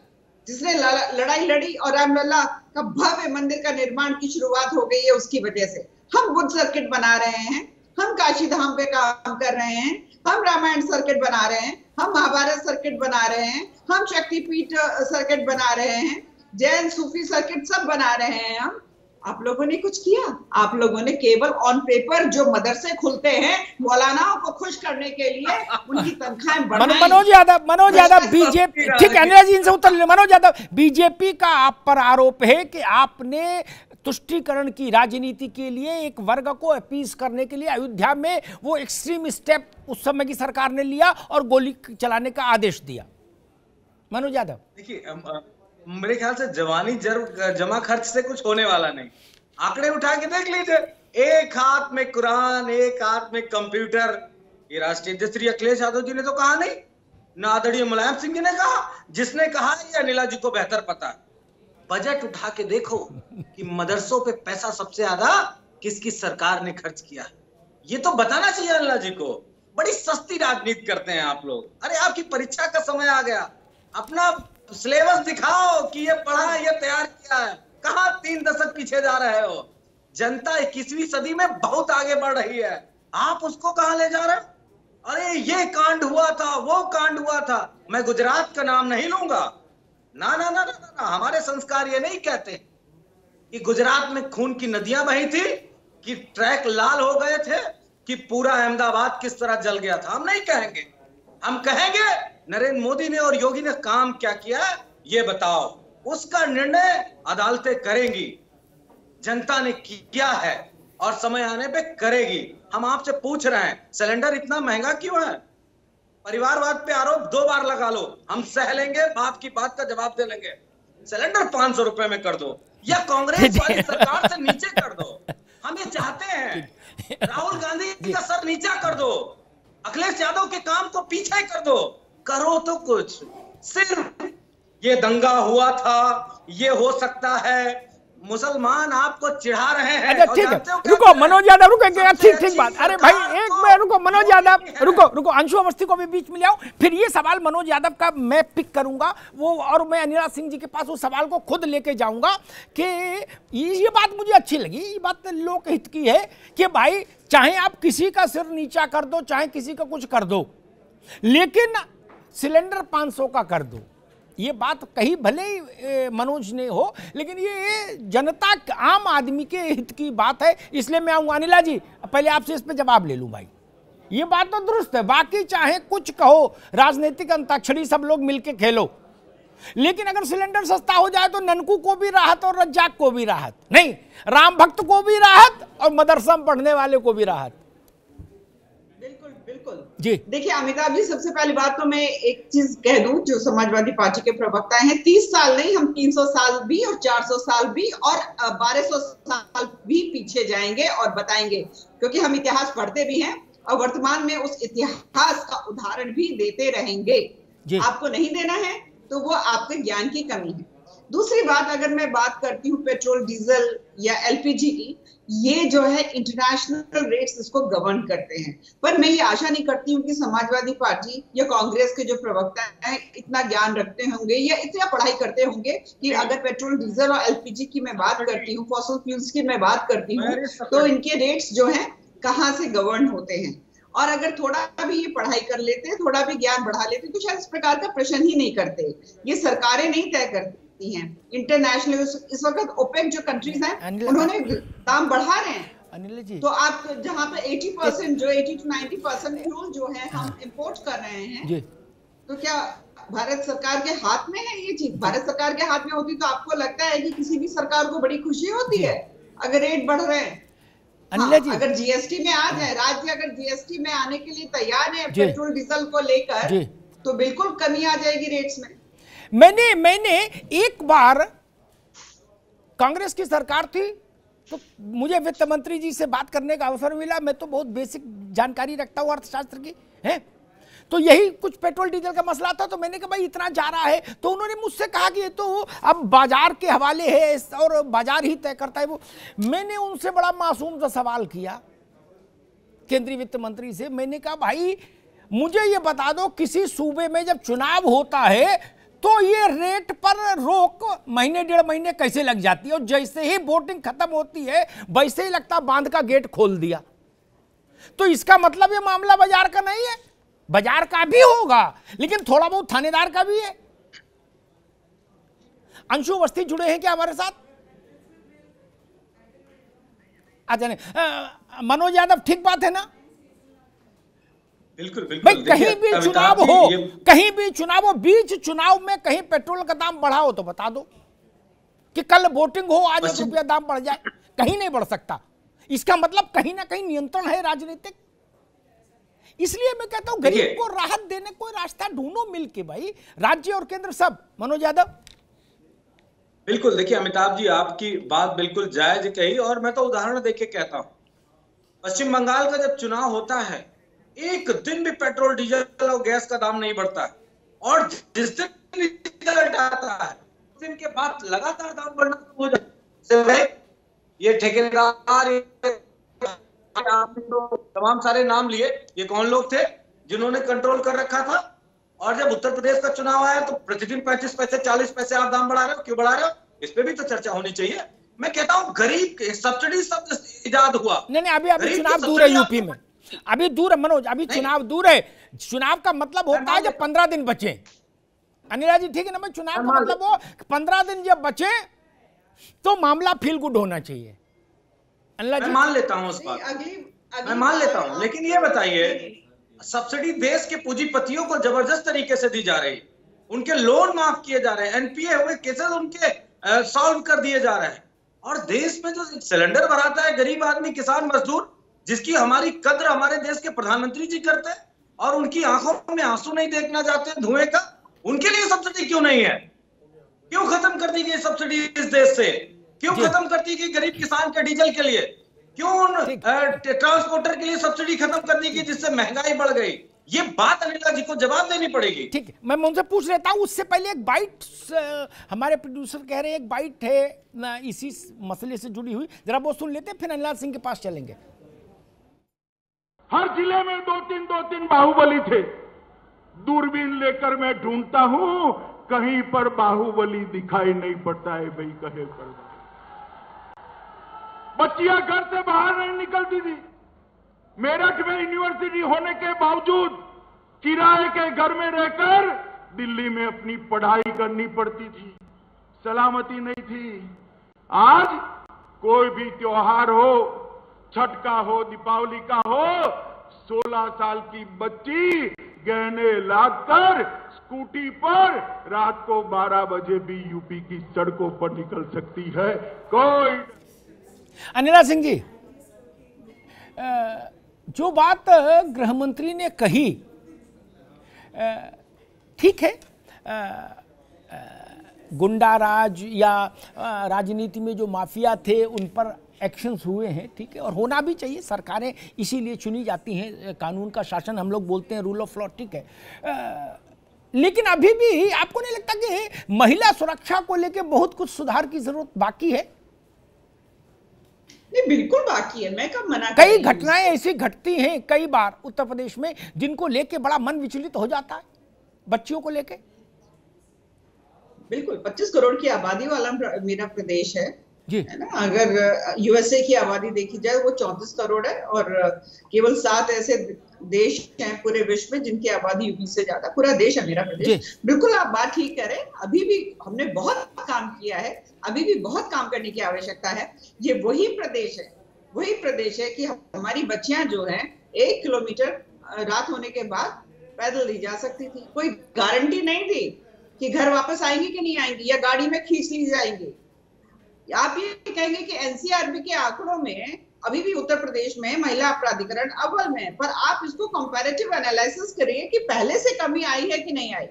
जिसने लड़ाई लड़ी और रामलला का भव्य मंदिर का निर्माण की शुरुआत हो गई है उसकी वजह से, हम बुद्ध सर्किट बना रहे हैं, हम काशी धाम पे काम कर रहे हैं, हम रामायण सर्किट बना रहे हैं, हम महाभारत सर्किट बना रहे हैं, हम शक्तिपीठ सर्किट बना रहे हैं, जैन सूफी सर्किट सब बना रहे हैं हम। आप लोगों ने कुछ किया? आप लोगों ने केवल ऑन पेपर जो मदरसे खुलते हैं मौलानाओं को खुश करने के लिए उनकी तनख्वाहें बढ़ाई। मनोज यादव बीजेपी, ठीक है अनिला जी इनसे उत्तर ले। मनोज यादव, बीजेपी का आप पर आरोप है कि आपने तुष्टीकरण की राजनीति के लिए एक वर्ग को अपीज करने के लिए अयोध्या में वो एक्सट्रीम स्टेप उस समय की सरकार ने लिया और गोली चलाने का आदेश दिया। मनोज यादव, देखिए मेरे ख्याल से जवानी जमा खर्च से कुछ होने वाला नहीं। आंकड़े उठा के देख लीजिए, एक हाथ में कुरान, एक हाथ में कंप्यूटर। ये राष्ट्रीय अध्यक्ष श्री अखिलेश यादव जी ने तो कहा नहीं, ना आदरणीय मुलायम सिंह जी ने कहा, जिसने कहा ये अनिला जी को बेहतर पता है। बजट उठा के देखो कि मदरसों पे पैसा सबसे ज्यादा किसकी सरकार ने खर्च किया। ये तो बताना चाहिए अनिला जी को। बड़ी सस्ती राजनीति करते हैं आप लोग। अरे आपकी परीक्षा का समय आ गया, अपना सिलेबस दिखाओ कि ये पढ़ा है, ये तैयार किया है। कहां 3 दशक पीछे जा रहे हो? जनता 21वीं सदी में बहुत आगे बढ़ रही है, आप उसको कहां ले जा रहे हो? अरे ये कांड हुआ था, वो कांड हुआ था। मैं गुजरात का नाम नहीं लूंगा, ना ना ना ना ना, हमारे संस्कार ये नहीं कहते कि गुजरात में खून की नदियां बही थी, कि ट्रैक लाल हो गए थे, कि पूरा अहमदाबाद किस तरह जल गया था। हम नहीं कहेंगे, हम कहेंगे नरेंद्र मोदी ने और योगी ने काम क्या किया ये बताओ। उसका निर्णय अदालतें करेंगी, जनता ने किया है और समय आने पे करेगी। हम आपसे पूछ रहे हैं सिलेंडर इतना महंगा क्यों है? परिवारवाद पे आरोप 2 बार लगा लो, हम सह लेंगे, बाप की बात का जवाब दे लेंगे। सिलेंडर 500 रुपए में कर दो या कांग्रेस वाली सरकार से नीचे कर दो। हम ये चाहते हैं। राहुल गांधी का सर नीचा कर दो, अखिलेश यादव के काम को पीछे कर दो, करो तो कुछ। सिर्फ ये दंगा हुआ था, ये हो सकता है, मुसलमान आपको चिढ़ा रहे हैं। अच्छा ठीक है, रुको मनोज यादव, रुको, ठीक बात। अरे भाई एक मिनट रुको मनोज यादव, रुको अंशु अवस्थी को भी बीच में ले आओ। फिर ये सवाल मनोज यादव का मैं पिक करूंगा वो, और मैं अनिला सिंह जी के पास उस सवाल को खुद लेके जाऊंगा कि ये बात मुझे अच्छी लगी। ये बात लोकहित की है कि भाई चाहे आप किसी का सिर नीचा कर दो, चाहे किसी का कुछ कर दो, लेकिन सिलेंडर 500 का कर दो। ये बात कही भले ही मनोज ने हो, लेकिन ये जनता आम आदमी के हित की बात है, इसलिए मैं आऊँगा। अनिला जी पहले आपसे इस पे जवाब ले लूँ। भाई ये बात तो दुरुस्त है, बाकी चाहे कुछ कहो, राजनीतिक अंताक्षरी सब लोग मिलके खेलो, लेकिन अगर सिलेंडर सस्ता हो जाए तो ननकू को भी राहत और रज्जाक को भी राहत, नहीं राम भक्त को भी राहत और मदरसा में पढ़ने वाले को भी राहत। बिल्कुल बिल्कुल जी। देखिए अमिताभ जी, सबसे पहली बात तो मैं एक चीज कह दूं, जो समाजवादी पार्टी के प्रवक्ता हैं, 30 साल नहीं, हम 300 साल भी और 400 साल भी और 1200 साल भी पीछे जाएंगे और बताएंगे, क्योंकि हम इतिहास पढ़ते भी हैं और वर्तमान में उस इतिहास का उदाहरण भी देते रहेंगे। आपको नहीं देना है तो वो आपके ज्ञान की कमी है। दूसरी बात, अगर मैं बात करती हूँ पेट्रोल डीजल या एलपीजी की, ये जो है इंटरनेशनल रेट्स इसको गवर्न करते हैं। पर मैं ये आशा नहीं करती हूँ कि समाजवादी पार्टी या कांग्रेस के जो प्रवक्ता हैं इतना ज्ञान रखते होंगे या इतना पढ़ाई करते होंगे कि अगर पेट्रोल डीजल और एलपीजी की मैं बात करती हूँ, फॉसिल फ्यूल्स की मैं बात करती हूँ, तो इनके रेट्स जो है कहाँ से गवर्न होते हैं। और अगर थोड़ा भी ये पढ़ाई कर लेते, थोड़ा भी ज्ञान बढ़ा लेते, तो शायद इस प्रकार का प्रश्न ही नहीं करते। ये सरकारें नहीं तय करती हैं। इंटरनेशनल इस वक्त ओपेक जो कंट्रीज हैं उन्होंने दाम बढ़ा रहे हैं। अनिल जी, तो आप जहाँ पे 80% जो 80 to 90% फ्यूल जो है हम इंपोर्ट कर रहे हैं, तो क्या भारत सरकार के हाथ में है ये चीज? भारत सरकार के हाथ में होती तो आपको लगता है कि किसी भी सरकार को बड़ी खुशी होती है अगर रेट बढ़ रहे हैं? हाँ, जी, अगर जीएसटी में आ जाए, राज्य अगर जीएसटी में आने के लिए तैयार है पेट्रोल डीजल को लेकर, तो बिल्कुल कमी आ जाएगी रेट्स में। मैंने एक बार कांग्रेस की सरकार थी तो मुझे वित्त मंत्री जी से बात करने का अवसर मिला। मैं तो बहुत बेसिक जानकारी रखता हूँ अर्थशास्त्र की, है। तो यही कुछ पेट्रोल डीजल का मसला था, तो मैंने कहा भाई इतना जा रहा है, तो उन्होंने मुझसे कहा कि ये तो अब बाजार के हवाले है और बाजार ही तय करता है वो। मैंने उनसे बड़ा मासूम सा सवाल किया केंद्रीय वित्त मंत्री से। मैंने कहा भाई मुझे ये बता दो, किसी सूबे में जब चुनाव होता है तो ये रेट पर रोक महीने डेढ़ महीने कैसे लग जाती है, और जैसे ही वोटिंग खत्म होती है वैसे ही लगता बांध का गेट खोल दिया। तो इसका मतलब ये मामला बाजार का नहीं है, बाजार का भी होगा लेकिन थोड़ा बहुत थानेदार का भी है। अंशु अवस्थी जुड़े हैं क्या हमारे साथ? अच्छा नहीं, मनोज यादव, ठीक बात है ना? बिल्कुल बिल्कुल। भाई कहीं भी चुनाव हो, कहीं भी चुनाव हो, बीच चुनाव में कहीं पेट्रोल का दाम बढ़ा हो तो बता दो कि कल वोटिंग हो, आज ₹1 दाम बढ़ जाए। कहीं नहीं बढ़ सकता। इसका मतलब कहीं ना कहीं नियंत्रण है राजनीतिक। इसलिए मैं कहता हूं गरीब को राहत देने कोई रास्ता ढूंढो मिलके, भाई राज्य और केंद्र सब। मनोज यादव, बिल्कुल। देखिए अमिताभ जी, आपकी बात बिल्कुल जायज कही, और मैं तो उदाहरण देके कहता हूं, पश्चिम बंगाल का जब चुनाव होता है एक दिन भी पेट्रोल डीजल और गैस का दाम नहीं बढ़ता है, और जिस दिन रिजल्ट आता है उस दिन के बाद लगातार दाम बढ़ना शुरू हो जाता है। ये ठेकेदार, आपने तो तमाम सारे नाम लिए, ये कौन लोग थे जिन्होंने कंट्रोल कर रखा था? और जब उत्तर प्रदेश का चुनाव आया तो प्रतिदिन 35 पैसे 40 पैसे आप दाम बढ़ा रहे हो, क्यों बढ़ा रहे हो? इस पे भी तो चर्चा होनी चाहिए। मैं कहता हूँ गरीब सब्सिडी शब्द इजाद हुआ। नहीं, अभी चुनाव दूर है यूपी में, अभी दूर है मनोज, अभी चुनाव दूर है। चुनाव का मतलब होता है जब 15 दिन बचे। अनिला जी ठीक है ना? मैं चुनाव का मतलब वो 15 दिन जब बचे तो मामला फील गुड होना चाहिए। मैं मान लेता हूं उस बात, मैं मान लेता हूं, लेकिन ये बताइए सब्सिडी देश के पूंजीपतियों को जबरदस्त तरीके से दी जा रही है, उनके लोन माफ किए जा रहे हैं, एनपीए हुए केसेस उनके सॉल्व कर दिए जा रहे हैं, और देश में जो सिलेंडर भराता है गरीब आदमी, किसान मजदूर, जिसकी हमारी कद्र हमारे देश के प्रधानमंत्री जी करते हैं, और उनकी आंखों में आंसू नहीं देखना चाहते धुएं का, उनके लिए सब्सिडी क्यों नहीं है? क्यों खत्म कर दी गई सब्सिडी इस देश से? क्यों खत्म कर दी गई गरीब किसान के डीजल के लिए? क्यों ट्रांसपोर्टर के लिए सब्सिडी खत्म कर दी गई जिससे महंगाई बढ़ गई? ये बात अनिला जी को जवाब देनी पड़ेगी। ठीक है, मैं उनसे पूछ लेता हूं। उससे पहले एक बाइट हमारे प्रोड्यूसर कह रहे हैं, एक बाइट है ना इसी मसले से जुड़ी हुई, जरा वो सुन लेते हैं, फिर अनिल सिंह के पास चलेंगे। हर जिले में दो तीन बाहुबली थे। दूरबीन लेकर मैं ढूंढता हूं, कहीं पर बाहुबली दिखाई नहीं पड़ता है। भाई कहे पर बच्चियां घर से बाहर नहीं निकलती थी। मेरठ में यूनिवर्सिटी होने के बावजूद किराए के घर में रहकर दिल्ली में अपनी पढ़ाई करनी पड़ती थी। सलामती नहीं थी। आज कोई भी त्योहार हो, छठ का हो, दीपावली का हो, 16 साल की बच्ची गहने लादकर स्कूटी पर रात को 12 बजे भी यूपी की सड़कों पर निकल सकती है। कोई अनिला सिंह जी, जो बात गृह मंत्री ने कही ठीक है, गुंडा राज या राजनीति में जो माफिया थे उन पर एक्शंस हुए हैं, ठीक है, और होना भी चाहिए। सरकारें इसीलिए चुनी जाती हैं, कानून का शासन हम लोग बोलते हैं, रूल ऑफ लॉ, ठीक है। लेकिन अभी भी आपको नहीं लगता कि महिला सुरक्षा को लेकर बहुत कुछ सुधार की जरूरत बाकी है? नहीं, बिल्कुल बाकी है। मैं कब मना, कई घटनाएं ऐसी घटती हैं कई बार उत्तर प्रदेश में जिनको लेके बड़ा मन विचलित हो जाता है, बच्चियों को लेके। बिल्कुल 25 करोड़ की आबादी वाला मेरा प्रदेश है है ना। अगर यूएसए की आबादी देखी जाए वो 34 करोड़ है और केवल 7 ऐसे देश हैं पूरे विश्व में जिनकी आबादी यूपी से ज्यादा। पूरा देश है मेरा प्रदेश। बिल्कुल आप बात ठीक करें, अभी भी हमने बहुत काम किया है, अभी भी बहुत काम करने की आवश्यकता है। ये वही प्रदेश है कि हमारी बच्चियां जो हैं 1 किलोमीटर रात होने के बाद पैदल नहीं जा सकती थी। कोई गारंटी नहीं थी कि घर वापस आएंगी कि नहीं आएंगी, या गाड़ी में खींच ली जाएंगी। आप ये कहेंगे कि एनसीआरबी के आंकड़ों में अभी भी उत्तर प्रदेश में महिला अपराधीकरण अव्वल में है, पर आप इसको कंपैरेटिव एनालिसिस करिए कि पहले से कमी आई है कि नहीं आई।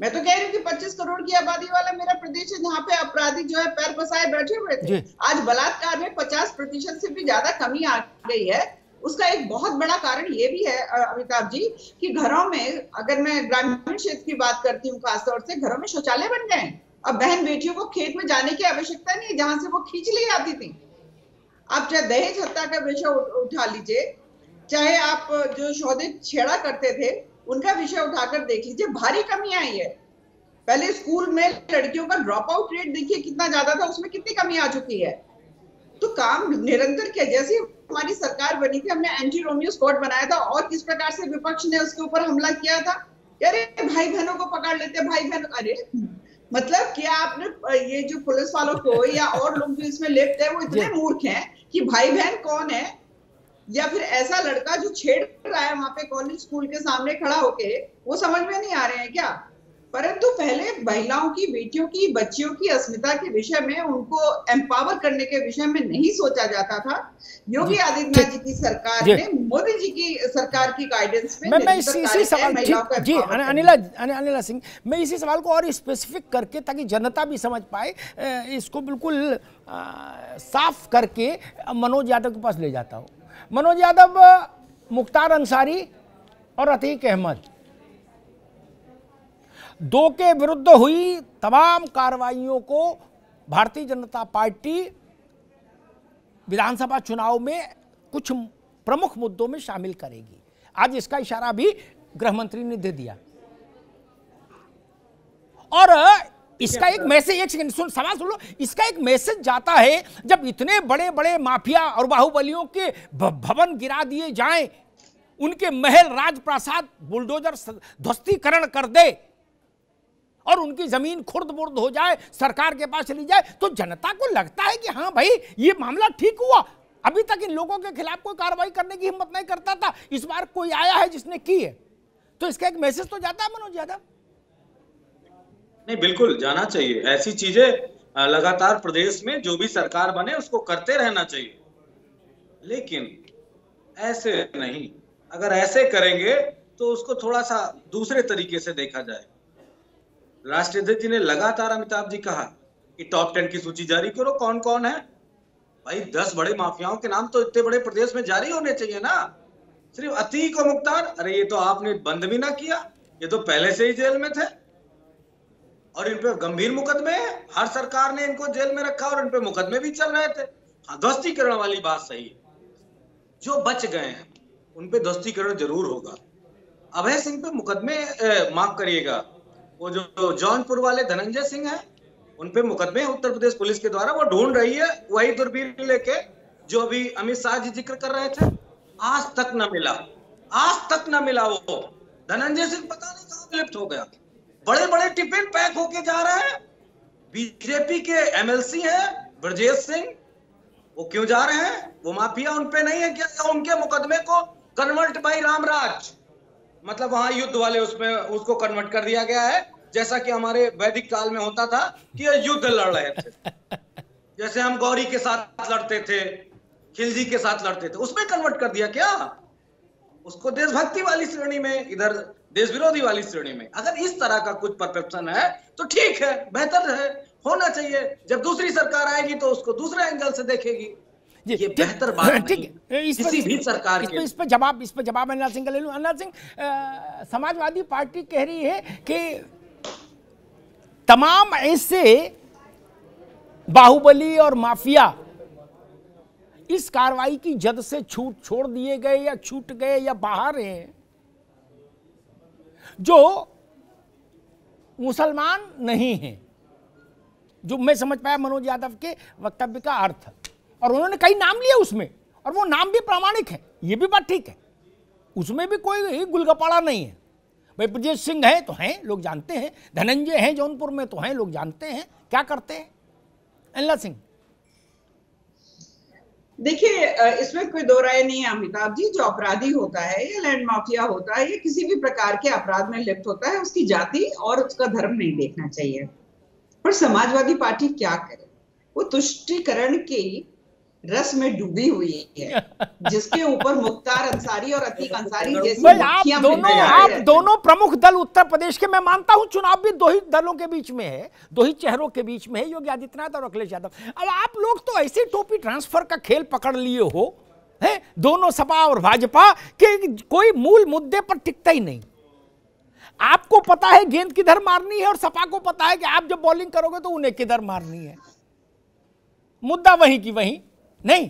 मैं तो कह रही हूँ कि 25 करोड़ की आबादी वाला मेरा प्रदेश है जहाँ पे अपराधी जो है पैर पसाए बैठे हुए थे। आज बलात्कार में 50% से भी ज्यादा कमी आ गई है। उसका एक बहुत बड़ा कारण ये भी है अमिताभ जी कि घरों में, अगर मैं ग्रामीण क्षेत्र की बात करती हूँ खासतौर से, घरों में शौचालय बन गए हैं। अब बहन बेटियों को खेत में जाने की आवश्यकता नहीं है जहां से वो खींच ली जाती थी। आप चाहे दहेज हत्या का विषय उठा लीजिए, चाहे आप जो सौदे छेड़ा करते थे उनका विषय उठाकर देख लीजिए, भारी कमी आई है। पहले स्कूल में लड़कियों का ड्रॉप आउट रेट देखिए कितना ज्यादा था, उसमें कितनी कमी आ चुकी है। तो काम निरंतर किया। जैसे हमारी सरकार बनी थी हमने एंटी रोमियो स्क्वाड बनाया था और किस प्रकार से विपक्ष ने उसके ऊपर हमला किया था। अरे भाई बहनों को पकड़ लेते, भाई बहन, अरे मतलब क्या आपने ये जो पुलिस वालों को या और लोग जो इसमें लिप्त है वो इतने मूर्ख हैं कि भाई बहन कौन है, या फिर ऐसा लड़का जो छेड़ रहा है वहां पे कॉलेज स्कूल के सामने खड़ा होके, वो समझ में नहीं आ रहे हैं क्या? परंतु पहले महिलाओं की, बेटियों की, बच्चियों की अस्मिता के विषय में, उनको एम्पावर करने के विषय में नहीं सोचा जाता था। योगी आदित्यनाथ जी की सरकार ने, मोदी जी की सरकार की गाइडेंस में मैं इसी सवाल जी अनिला सिंह, मैं इसी सवाल को और स्पेसिफिक करके ताकि जनता भी समझ पाए, इसको बिल्कुल साफ करके मनोज यादव के पास ले जाता हूँ। मनोज यादव, मुख्तार अंसारी और अतीक अहमद, दो के विरुद्ध हुई तमाम कार्रवाइयों को भारतीय जनता पार्टी विधानसभा चुनाव में कुछ प्रमुख मुद्दों में शामिल करेगी। आज इसका इशारा भी गृह मंत्री ने दे दिया। और इसका एक मैसेज, एक सेकंड सवाल सुन लो, इसका एक मैसेज जाता है जब इतने बड़े बड़े माफिया और बाहुबलियों के भवन गिरा दिए जाएं, उनके महल, राजप्रासाद बुलडोजर ध्वस्तीकरण कर दे और उनकी जमीन खुर्द बुर्द हो जाए, सरकार के पास चली जाए, तो जनता को लगता है कि हाँ भाई ये मामला ठीक हुआ। अभी तक इन लोगों के खिलाफ कोई कार्रवाई करने की हिम्मत नहीं करता था, इस बार कोई आया है जिसने की है, तो इसका एक मैसेज तो जाता है मनोज यादव। नहीं, बिल्कुल जाना चाहिए। ऐसी चीजें लगातार प्रदेश में जो भी सरकार बने उसको करते रहना चाहिए, लेकिन ऐसे नहीं। अगर ऐसे करेंगे तो उसको थोड़ा सा दूसरे तरीके से देखा जाए। राष्ट्रीय अध्यक्ष जी ने लगातार, अमिताभ जी, कहा कि टॉप 10 की सूची जारी करो। कौन कौन है भाई? 10 बड़े माफियाओं के नाम तो इतने बड़े प्रदेश में जारी होने चाहिए ना। सिर्फ अतीक और मुख्तार, अरे ये तो आपने बंद भी ना किया, ये तो पहले से ही जेल में थे और इन पे गंभीर मुकदमे हैं। हर सरकार ने इनको जेल में रखा और इन पे मुकदमे भी चल रहे थे। हाँ, ध्वस्तीकरण वाली बात सही है, जो बच गए हैं उन पे ध्वस्तीकरण जरूर होगा। अभय सिंह पे मुकदमे, माफ करिएगा, वो जो जौनपुर वाले धनंजय सिंह हैं उन पे मुकदमे उत्तर प्रदेश पुलिस के द्वारा, वो ढूंढ रही है वही दूरबीन लेके जो अभी अमित शाह जी जिक्र कर रहे थे। आज तक न मिला, आज तक न मिला। वो धनंजय सिंह पता नहीं कहां लिप्त हो गया। बड़े बड़े टिफिन पैक होके जा रहे हैं। बीजेपी के एमएलसी हैं ब्रजेश सिंह, वो क्यों जा रहे हैं? वो माफिया उन पे नहीं है क्या? उनके मुकदमे को कन्वर्ट बाई रामराज, मतलब वहां युद्ध वाले उसमें उसको कन्वर्ट कर दिया गया है, जैसा कि हमारे वैदिक काल में होता था कि ये युद्ध लड़ रहे थे। जैसे हम गौरी के साथ लड़ते थे, खिलजी के साथ लड़ते थे, उसमें कन्वर्ट कर दिया क्या? उसको देशभक्ति वाली श्रेणी में, इधर देश विरोधी वाली श्रेणी में। अगर इस तरह का कुछ परसेप्शन है तो ठीक है, बेहतर है, होना चाहिए। जब दूसरी सरकार आएगी तो उसको दूसरे एंगल से देखेगी। ये बेहतर बात नहीं किसी भी सरकार के। इस पे जवाब अन्ना सिंह का ले लूं। अन्ना सिंह, समाजवादी पार्टी कह रही है कि तमाम ऐसे बाहुबली और माफिया इस कार्रवाई की जद से छोड़ दिए गए या छूट गए या बाहर हैं, जो मुसलमान नहीं हैं, जो मैं समझ पाया मनोज यादव के वक्तव्य का अर्थ। और उन्होंने कई नाम लिए उसमें, और वो नाम भी प्रामाणिक है, ये भी बात ठीक है, उसमें भी कोई गुलगपाड़ा नहीं है। भाई ब्रजेश सिंह है तो हैं, लोग जानते हैं, धनंजय हैं जौनपुर में तो हैं, लोग जानते हैं क्या करते हैं। अन्ना सिंह, देखिए, इसमें कोई दो राय नहीं है अमिताभ जी। जो अपराधी होता है या लैंड माफिया होता है या किसी भी प्रकार के अपराध में लिप्त होता है, उसकी जाति और उसका धर्म नहीं देखना चाहिए। पर समाजवादी पार्टी क्या करे, वो तुष्टीकरण की रस में डूबी हुई है, जिसके ऊपर मुख्तार अंसारी और अतीक अंसारी जैसे आप दोनों प्रमुख दल उत्तर प्रदेश के, मैं मानता हूं चुनाव भी दो ही दलों के बीच में है, दो ही चेहरों के बीच में है, योगी आदित्यनाथ और अखिलेश यादव। अब आप लोग तो ऐसी टोपी ट्रांसफर का खेल पकड़ लिए हो, है दोनों सपा और भाजपा के, कोई मूल मुद्दे पर टिकता ही नहीं। आपको पता है गेंद किधर मारनी है और सपा को पता है कि आप जब बॉलिंग करोगे तो उन्हें किधर मारनी है, मुद्दा वहीं की वहीं नहीं।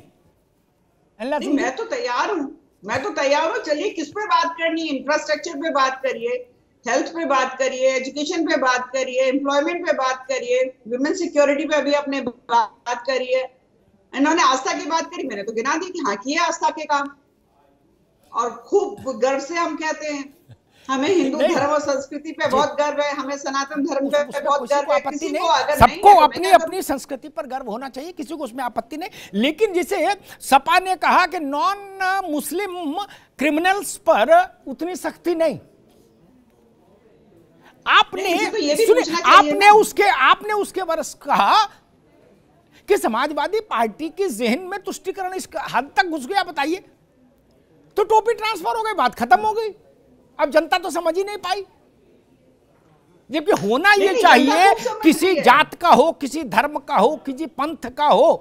मैं तो तैयार हूं, चलिए किस पे बात करनी है, इंफ्रास्ट्रक्चर पे बात करिए, हेल्थ पे बात करिए, एजुकेशन पे बात करिए, एम्प्लॉयमेंट पे बात करिए, वुमेन सिक्योरिटी पे अभी अपने बात करिए। इन्होंने आस्था की बात करी, मैंने तो गिना दी कि हाँ किए आस्था के काम, और खूब गर्व से हम कहते हैं हमें हिंदू धर्म और संस्कृति पे बहुत गर्व है, हमें सनातन धर्म पे बहुत गर्व है। किसी को अगर सबको अपनी अपनी संस्कृति पर गर्व होना चाहिए, किसी को उसमें आपत्ति नहीं। लेकिन जैसे सपा ने कहा कि नॉन मुस्लिम क्रिमिनल्स पर उतनी सख्ती नहीं, आपने उसके बरस कहा कि समाजवादी पार्टी के जहन में तुष्टीकरण इस हद तक घुस गया, बताइए, तो टोपी ट्रांसफर हो गई, बात खत्म हो गई। अब जनता तो समझ ही नहीं पाई, जबकि होना ये चाहिए किसी जात का हो, किसी धर्म का हो, किसी पंथ का हो,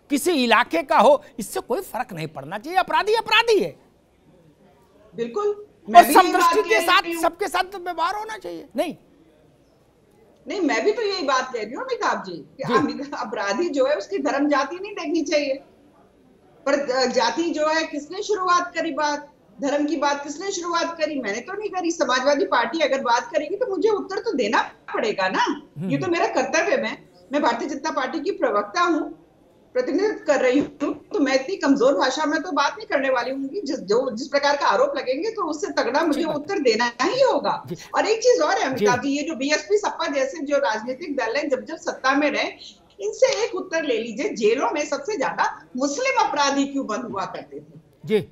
किसी इलाके का हो, इससे कोई फर्क नहीं पड़ना चाहिए। अपराधी अपराधी है, बिल्कुल, और समदृष्टि के साथ सबके साथ व्यवहार होना चाहिए। नहीं, मैं भी तो यही बात कह रही हूँ अमिताभ जी कि अपराधी जो है उसकी धर्म जाति नहीं देखनी चाहिए, पर जाति जो है किसने शुरुआत करी, बात धर्म की बात किसने शुरुआत करी? मैंने तो नहीं करी। समाजवादी पार्टी अगर बात करेगी तो मुझे उत्तर तो देना पड़ेगा ना, ये तो मेरा कर्तव्य है। मैं भारतीय जनता पार्टी की प्रवक्ता हूँ, प्रतिनिधित्व कर रही हूँ, तो मैं इतनी कमजोर भाषा में तो बात नहीं करने वाली हूँ। जिस प्रकार का आरोप लगेंगे तो उससे तगड़ा मुझे उत्तर देना ही होगा। और एक चीज और है अमिताभ जी, ये जो बीएसपी सपा जैसे जो राजनीतिक दल है, जब सत्ता में रहे, इनसे एक उत्तर ले लीजिए, जेलों में सबसे ज्यादा मुस्लिम अपराधी क्यों बंद हुआ करते थे?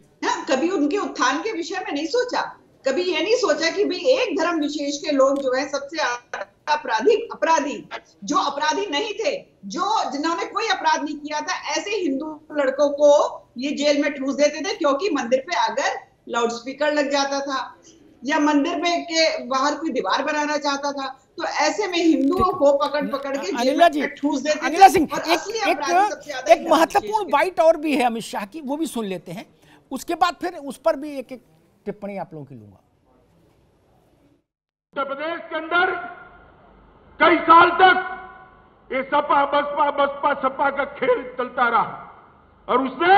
कभी उनके उत्थान के विषय में नहीं सोचा, कभी ये नहीं सोचा कि भाई एक धर्म विशेष के लोग जो है सबसे अपराधी जो अपराधी नहीं थे, जिन्होंने कोई अपराध नहीं किया था, ऐसे हिंदू लड़कों को ये जेल में ठूस देते थे, क्योंकि मंदिर पे अगर लाउड स्पीकर लग जाता था या मंदिर पे के बाहर कोई दीवार बनाना चाहता था, तो ऐसे में हिंदुओं को पकड़ के जेल में ठूस देते थे। अनिला सिंह, एक महत्वपूर्ण बाइट और भी है अमित शाह की, वो भी सुन लेते हैं, उसके बाद फिर उस पर भी एक एक टिप्पणी आप लोगों की लूंगा। उत्तर प्रदेश के अंदर कई साल तक ये सपा का खेल चलता रहा और उसने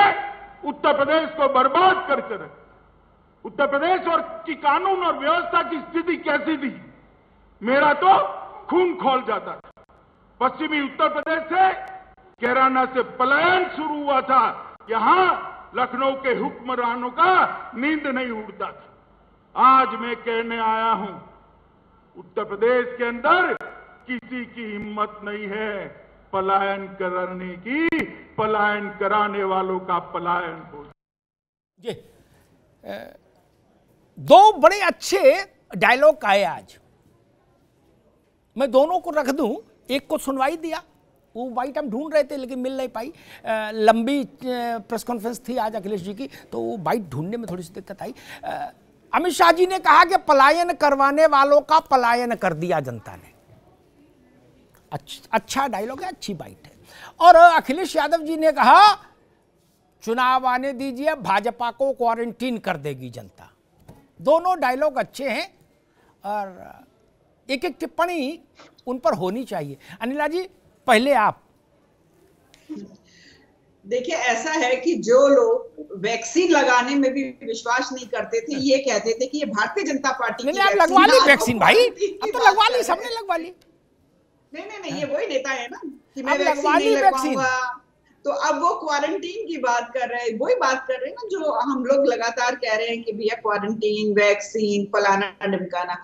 उत्तर प्रदेश को बर्बाद करके रखा। उत्तर प्रदेश और की कानून और व्यवस्था की स्थिति कैसी थी, मेरा तो खून खौल जाता था। पश्चिमी उत्तर प्रदेश से कैराना से पलायन शुरू हुआ था, यहां लखनऊ के हुक्मरानों का नींद नहीं उड़ता था। आज मैं कहने आया हूं, उत्तर प्रदेश के अंदर किसी की हिम्मत नहीं है पलायन करने की, पलायन कराने वालों का पलायन हो। जी, दो बड़े अच्छे डायलॉग आए आज, मैं दोनों को रख दूं, एक को सुनवाई दिया, वो बाइट हम ढूंढ रहे थे लेकिन मिल नहीं पाई, लंबी प्रेस कॉन्फ्रेंस थी आज अखिलेश जी की, तो वो बाइट ढूंढने में थोड़ी सी दिक्कत आई। अमित शाह जी ने कहा कि पलायन करवाने वालों का पलायन कर दिया जनता ने। अच्छा डायलॉग है, अच्छी बाइट है। और अखिलेश यादव जी ने कहा चुनाव आने दीजिए, भाजपा को क्वारंटीन कर देगी जनता। दोनों डायलॉग अच्छे हैं और एक एक टिप्पणी उन पर होनी चाहिए। अनिला जी, पहले आप देखिए, ऐसा है कि जो लोग वैक्सीन लगाने में भी विश्वास नहीं करते थे, ये कहते थे कि ये भारतीय जनता पार्टी की आप लगवा ली वैक्सीन भाई, अब तो लगवा ली, सबने लगवा ली। नहीं, ये वही नेता है ना कि मैं लगवा ली वैक्सीन, तो अब वो क्वारंटीन की बात कर रहे हैं, वही बात कर रहे हैं ना जो हम लोग लगातार कह रहे हैं कि भैया क्वारंटीन, वैक्सीन, फलाना ढिमकाना।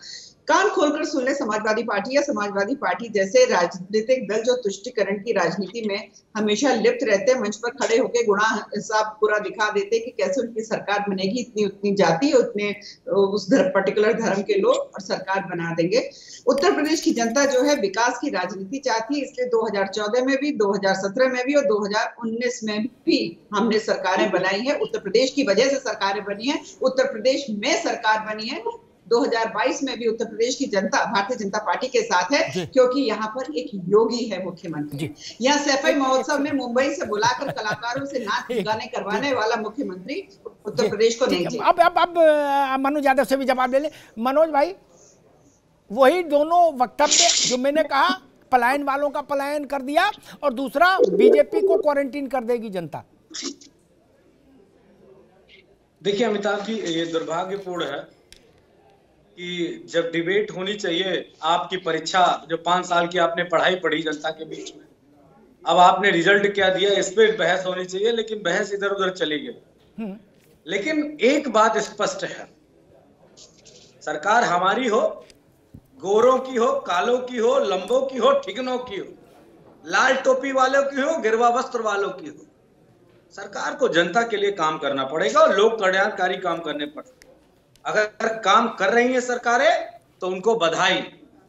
कान खोलकर सुन ले समाजवादी पार्टी या समाजवादी पार्टी जैसे राजनीतिक दल जो तुष्टिकरण की राजनीति में हमेशा लिप्त रहते हैं, मंच पर खड़े होकर गुनाह हिसाब पूरा दिखा देते कि कैसे उनकी सरकार बनेगी, इतनी उतनी जाति, उतने उस पर्टिकुलर धर्म के लोग और सरकार बना देंगे। उत्तर प्रदेश की जनता जो है विकास की राजनीति चाहती है, इसलिए 2014 में भी, 2017 में भी और 2019 में भी हमने सरकारें बनाई है। उत्तर प्रदेश की वजह से सरकारें बनी है, उत्तर प्रदेश में सरकार बनी है। 2022 में भी उत्तर प्रदेश की जनता भारतीय जनता पार्टी के साथ है, क्योंकि यहाँ पर एक योगी है मुख्यमंत्री। यहाँ सैफई महोत्सव में मुंबई से बुलाकर कलाकारों से नाच गाने करवाने वाला मुख्यमंत्री उत्तर प्रदेश को नहीं चाहिए। अब मनोज यादव से भी जवाब ले ले। मनोज भाई, वही दोनों वक्तव्य जो मैंने कहा, पलायन वालों का पलायन कर दिया और दूसरा बीजेपी को क्वारंटीन कर देगी जनता। देखिए अमिताभ जी, ये दुर्भाग्यपूर्ण है कि जब डिबेट होनी चाहिए, आपकी परीक्षा जो 5 साल की आपने पढ़ाई पढ़ी जनता के बीच में, अब आपने रिजल्ट क्या दिया इस पे बहस होनी चाहिए, लेकिन बहस इधर उधर चली गई। लेकिन एक बात स्पष्ट है, सरकार हमारी हो, गोरों की हो, कालों की हो, लंबों की हो, ठिगनों की हो, लाल टोपी वालों की हो, गिरवा वस्त्र वालों की हो, सरकार को जनता के लिए काम करना पड़ेगा और लोक कल्याणकारी काम करने पड़ेंगे। अगर काम कर रही हैं सरकारें तो उनको बधाई,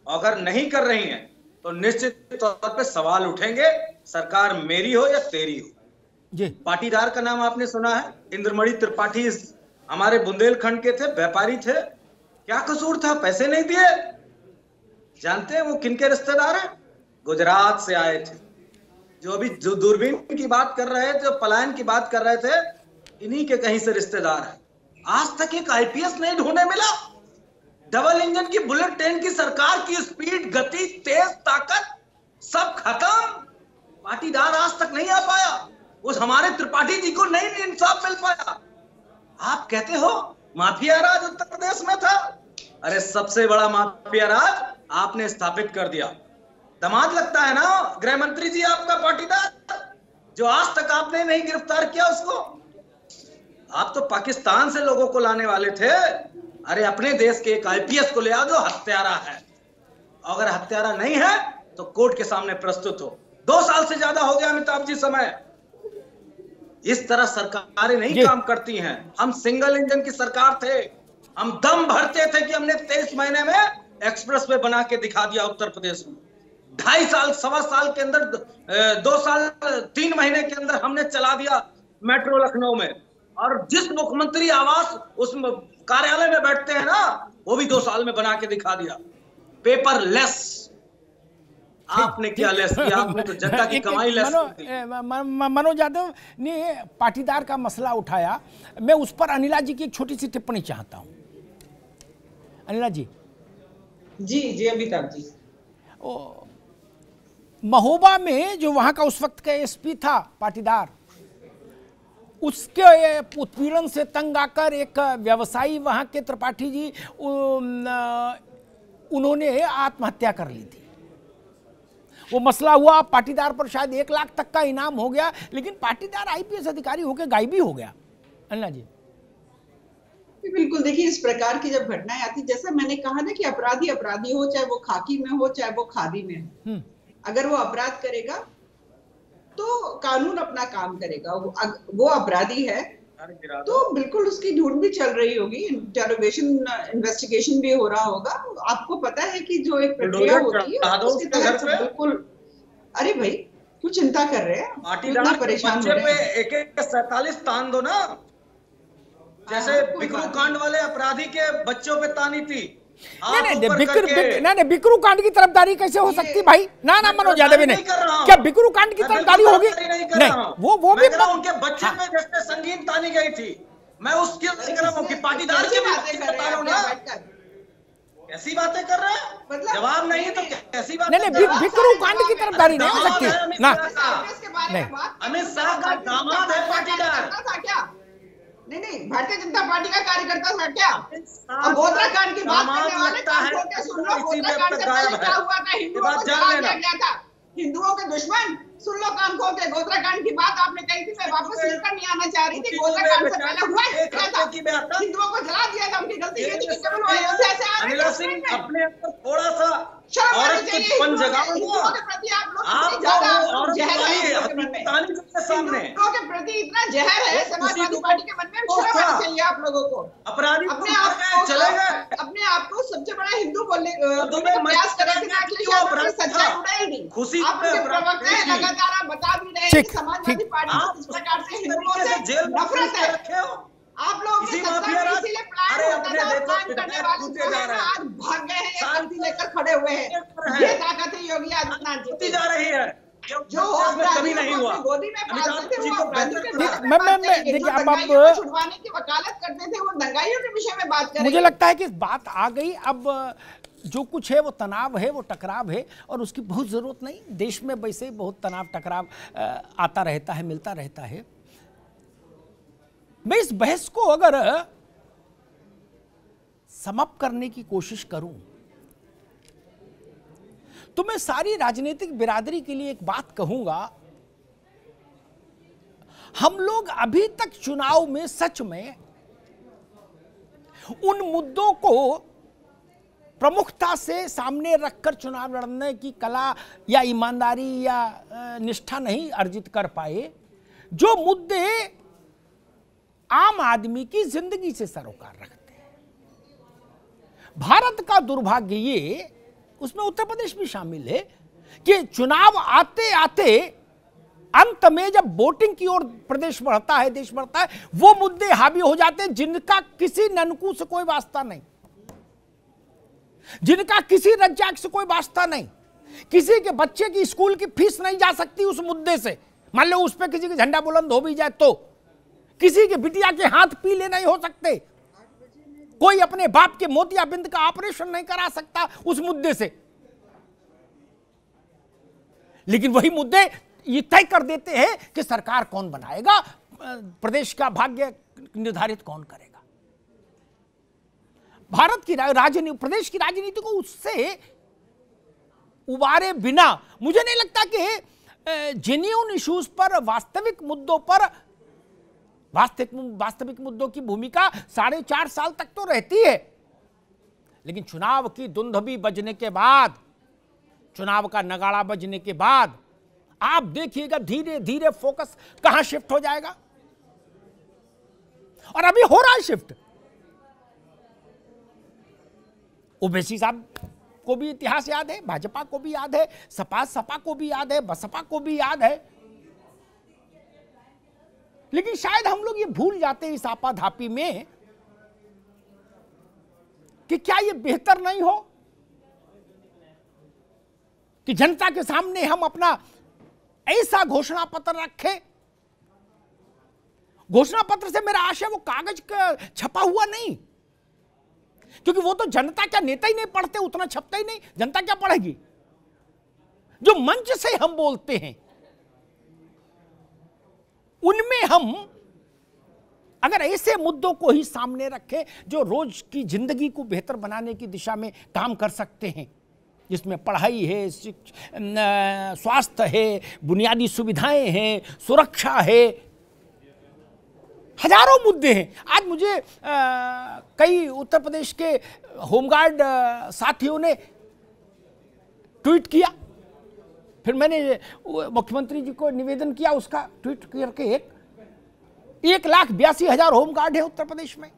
अगर नहीं कर रही हैं तो निश्चित तौर पे सवाल उठेंगे, सरकार मेरी हो या तेरी हो। जी। पाटीदार का नाम आपने सुना है, इंद्रमणि त्रिपाठी हमारे बुंदेलखंड के थे, व्यापारी थे, क्या कसूर था, पैसे नहीं दिए। जानते हैं वो किनके रिश्तेदार हैं? गुजरात से आए थे, जो अभी जो दूरबीन की बात कर रहे थे, जो पलायन की बात कर रहे थे, इन्हीं के कहीं से रिश्तेदार है। आज तक एक आईपीएस नहीं ढूंढने मिला। डबल इंजन की बुलेट ट्रेन की सरकार की स्पीड, गति, तेज, ताकत सब खत्म। पाटीदार आज तक नहीं आ पाया, उस हमारे त्रिपाठी जी को नहीं इंसाफ मिल पाया। आप कहते हो माफिया राज उत्तर प्रदेश में था, अरे सबसे बड़ा माफिया राज आपने स्थापित कर दिया। दामाद लगता है ना गृह मंत्री जी आपका पाटीदार, जो आज तक आपने नहीं गिरफ्तार किया उसको। आप तो पाकिस्तान से लोगों को लाने वाले थे, अरे अपने देश के एक आईपीएस को ले आओ जो हत्यारा है। अगर हत्यारा नहीं है तो कोर्ट के सामने प्रस्तुत हो। 2 साल से ज्यादा हो गया अमिताभ जी समय। इस तरह सरकारें नहीं काम करती हैं। हम सिंगल इंजन की सरकार थे, हम दम भरते थे कि हमने 23 महीने में एक्सप्रेस वे बना के दिखा दिया उत्तर प्रदेश में। 2.5 साल, 1.25 साल के अंदर, 2 साल 3 महीने के अंदर हमने चला दिया मेट्रो लखनऊ में। और जिस मुख्यमंत्री आवास उस कार्यालय में बैठते हैं ना, वो भी 2 साल में बना के दिखा दिया। पेपरलेस। आपने क्या लेस किया? आपने तो जनता की कमाई लेस की। मनोज यादव ने पाटीदार का मसला उठाया, मैं उस पर अनिला जी की एक छोटी सी टिप्पणी चाहता हूं। अनिला जी। जी अमिताभ जी। महोबा में जो वहां का उस वक्त का एसपी था पाटीदार, उसके उत्पीड़न से तंग आकर एक व्यवसायी वहां के त्रिपाठी जी उन्होंने आत्महत्या कर ली थी। वो मसला हुआ, पाटीदार पर शायद 1 लाख तक का इनाम हो गया, लेकिन पाटीदार आईपीएस अधिकारी होकर गायब ही हो गया। अन्ना जी। बिल्कुल, देखिए इस प्रकार की जब घटनाएं आती, जैसा मैंने कहा ना कि अपराधी अपराधी हो, चाहे वो खाकी में हो चाहे वो खादी में हो, अगर वो अपराध करेगा तो कानून अपना काम करेगा। वो अपराधी है तो बिल्कुल उसकी ढूंढ भी चल रही होगी, इंटरोगेशन इन्वेस्टिगेशन भी हो रहा होगा। आपको पता है कि जो एक प्रक्रिया होती है उसके तहत बिल्कुल। अरे भाई क्यों चिंता कर रहे हैं, इतना परेशान हो रहे हैं? 47 तान दो ना, जैसे बिकरू कांड वाले अपराधी के बच्चों पे तानी थी, नहीं, बिकरू कांड की तरफदारी कैसे हो सकती भाई? ना मनोज यादव ने क्या बिकरू कांड की तरफदारी होगी? नहीं, वो भी उनके बच्चे में जैसे संगीन तानी गई थी, मैं उसकी कर रहा हूँ कि पाटीदार की बता रहा हूँ ना। कैसी बातें कर रहे हैं? जवाब नहीं तो कैसी बात? नहीं, बिकरू कांड की तरफदारी नहीं हो सकती ना। नहीं, अमित शाह का दामाद है पाटीदार क्या? नहीं, भारतीय जनता पार्टी का कार्यकर्ता था क्या? और गोधरा कांड की बात करने वाले सुन लो, गोधरा कांड से पहले क्या हुआ था? हिंदुओं को जला दिया गया था, हिंदुओं के दुश्मन। सुन लो कान खोल के, गोधरा कांड की बात आपने कही थी, मैं वापस लेकर नहीं आना चाह रही थी। गोधरा कांड से पहले हुआ क्या था? हिंदुओं को जला दिया था, उनकी गलती ये थी कि केवल वहीं ऐसे आ रहे थे। अपने अंदर थोड़ा सा औरत की पन जगाओ, हिंदुओं के प्रति आप लोग आप ज्यादा औरत जहर है के सामने, हिंदुओं के प्रति इतना जहर है समाजवादी पार्टी के मन में। शर्म आनी चाहिए आप लोगों को। अपराधी अपने आप को सबसे बड़ा हिंदू बोलने का प्रयास कर रहे थे ना, अखिलेश सच्चाई उड़ाई दी। खुशी आप उनके प्रवक्ता हैं, लगातार आप बता भी रहे हैं कि समाजवादी पार्टी को इस प्रकार से हिंदुओं से नफरत है। आप लोगों के इसीलिए प्लान होता था, प्लान करने वाले जो है ना आज भाग गए हैं, ये गलती लेकर खड़े हुए हैं। ये ताकत है योगी आदित्यनाथ जी की। जा रही है जो कभी नहीं हुआ गोदी में पालते थे, वो अपराधियों के देखिए, अब आप छुड़वाने की वकालत करते थे, वो दंगाइयों के विषय में बात करें। मुझे लगता है कि बात आ गई। अब जो कुछ है वो तनाव है, वो टकराव है, और उसकी बहुत जरूरत नहीं। देश में वैसे ही बहुत तनाव टकराव आता रहता है, मिलता रहता है। मैं इस बहस को अगर समाप्त करने की कोशिश करूं तो मैं सारी राजनीतिक बिरादरी के लिए एक बात कहूंगा। हम लोग अभी तक चुनाव में सच में उन मुद्दों को प्रमुखता से सामने रखकर चुनाव लड़ने की कला या ईमानदारी या निष्ठा नहीं अर्जित कर पाए, जो मुद्दे आम आदमी की जिंदगी से सरोकार रखते हैं। भारत का दुर्भाग्य ये, उसमें उत्तर प्रदेश भी शामिल है, कि चुनाव आते आते अंत में जब वोटिंग की ओर प्रदेश बढ़ता है, देश बढ़ता है, वो मुद्दे हावी हो जाते हैं जिनका किसी ननकू से कोई वास्ता नहीं, जिनका किसी रज्जाक से कोई वास्ता नहीं। किसी के बच्चे की स्कूल की फीस नहीं जा सकती उस मुद्दे से। मान लो उस पर किसी का झंडा बुलंद हो भी जाए तो किसी के बिटिया के हाथ पीले नहीं हो सकते, कोई अपने बाप के मोतियाबिंद का ऑपरेशन नहीं करा सकता उस मुद्दे से। लेकिन वही मुद्दे ये तय कर देते हैं कि सरकार कौन बनाएगा, प्रदेश का भाग्य निर्धारित कौन करेगा। भारत की राजनीति, प्रदेश की राजनीति को उससे उबारे बिना मुझे नहीं लगता कि जेन्युइन इश्यूज पर, वास्तविक मुद्दों पर, वास्तविक मुद्दों की भूमिका 4.5 साल तक तो रहती है। लेकिन चुनाव की धुंधभी बजने के बाद, चुनाव का नगाड़ा बजने के बाद आप देखिएगा धीरे धीरे फोकस कहां शिफ्ट हो जाएगा। और अभी हो रहा है शिफ्ट। ओवैसी साहब को भी इतिहास याद है, भाजपा को भी याद है, सपा को भी याद है, बसपा को भी याद है। लेकिन शायद हम लोग ये भूल जाते हैं इस आपाधापी में कि क्या ये बेहतर नहीं हो कि जनता के सामने हम अपना ऐसा घोषणा पत्र रखें। घोषणा पत्र से मेरा आशय वो कागज का छपा हुआ नहीं, क्योंकि वो तो जनता क्या नेता ही नहीं पढ़ते, उतना छपता ही नहीं, जनता क्या पढ़ेगी। जो मंच से हम बोलते हैं उनमें हम अगर ऐसे मुद्दों को ही सामने रखें जो रोज की जिंदगी को बेहतर बनाने की दिशा में काम कर सकते हैं, जिसमें पढ़ाई है, स्वास्थ्य है, बुनियादी सुविधाएं हैं, सुरक्षा है, हजारों मुद्दे हैं। आज मुझे कई उत्तर प्रदेश के होमगार्ड साथियों ने ट्वीट किया, फिर मैंने मुख्यमंत्री जी को निवेदन किया, उसका ट्वीट करके 1,82,000 होमगार्ड है उत्तर प्रदेश में।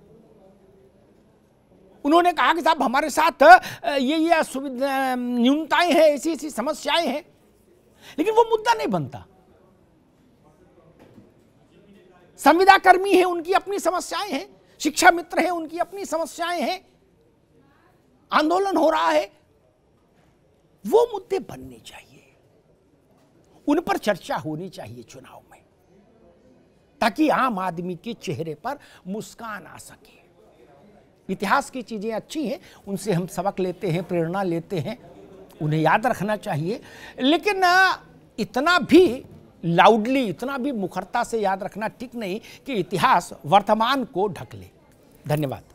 उन्होंने कहा कि साहब हमारे साथ ये सुविधा न्यूनताएं हैं, ऐसी ऐसी समस्याएं हैं, लेकिन वो मुद्दा नहीं बनता। संविदा कर्मी हैं, उनकी अपनी समस्याएं हैं, शिक्षा मित्र हैं, उनकी अपनी समस्याएं हैं। आंदोलन हो रहा है, वो मुद्दे बनने चाहिए, उन पर चर्चा होनी चाहिए चुनाव में, ताकि आम आदमी के चेहरे पर मुस्कान आ सके। इतिहास की चीजें अच्छी हैं, उनसे हम सबक लेते हैं, प्रेरणा लेते हैं, उन्हें याद रखना चाहिए, लेकिन इतना भी लाउडली, इतना भी मुखरता से याद रखना ठीक नहीं कि इतिहास वर्तमान को ढक ले। धन्यवाद।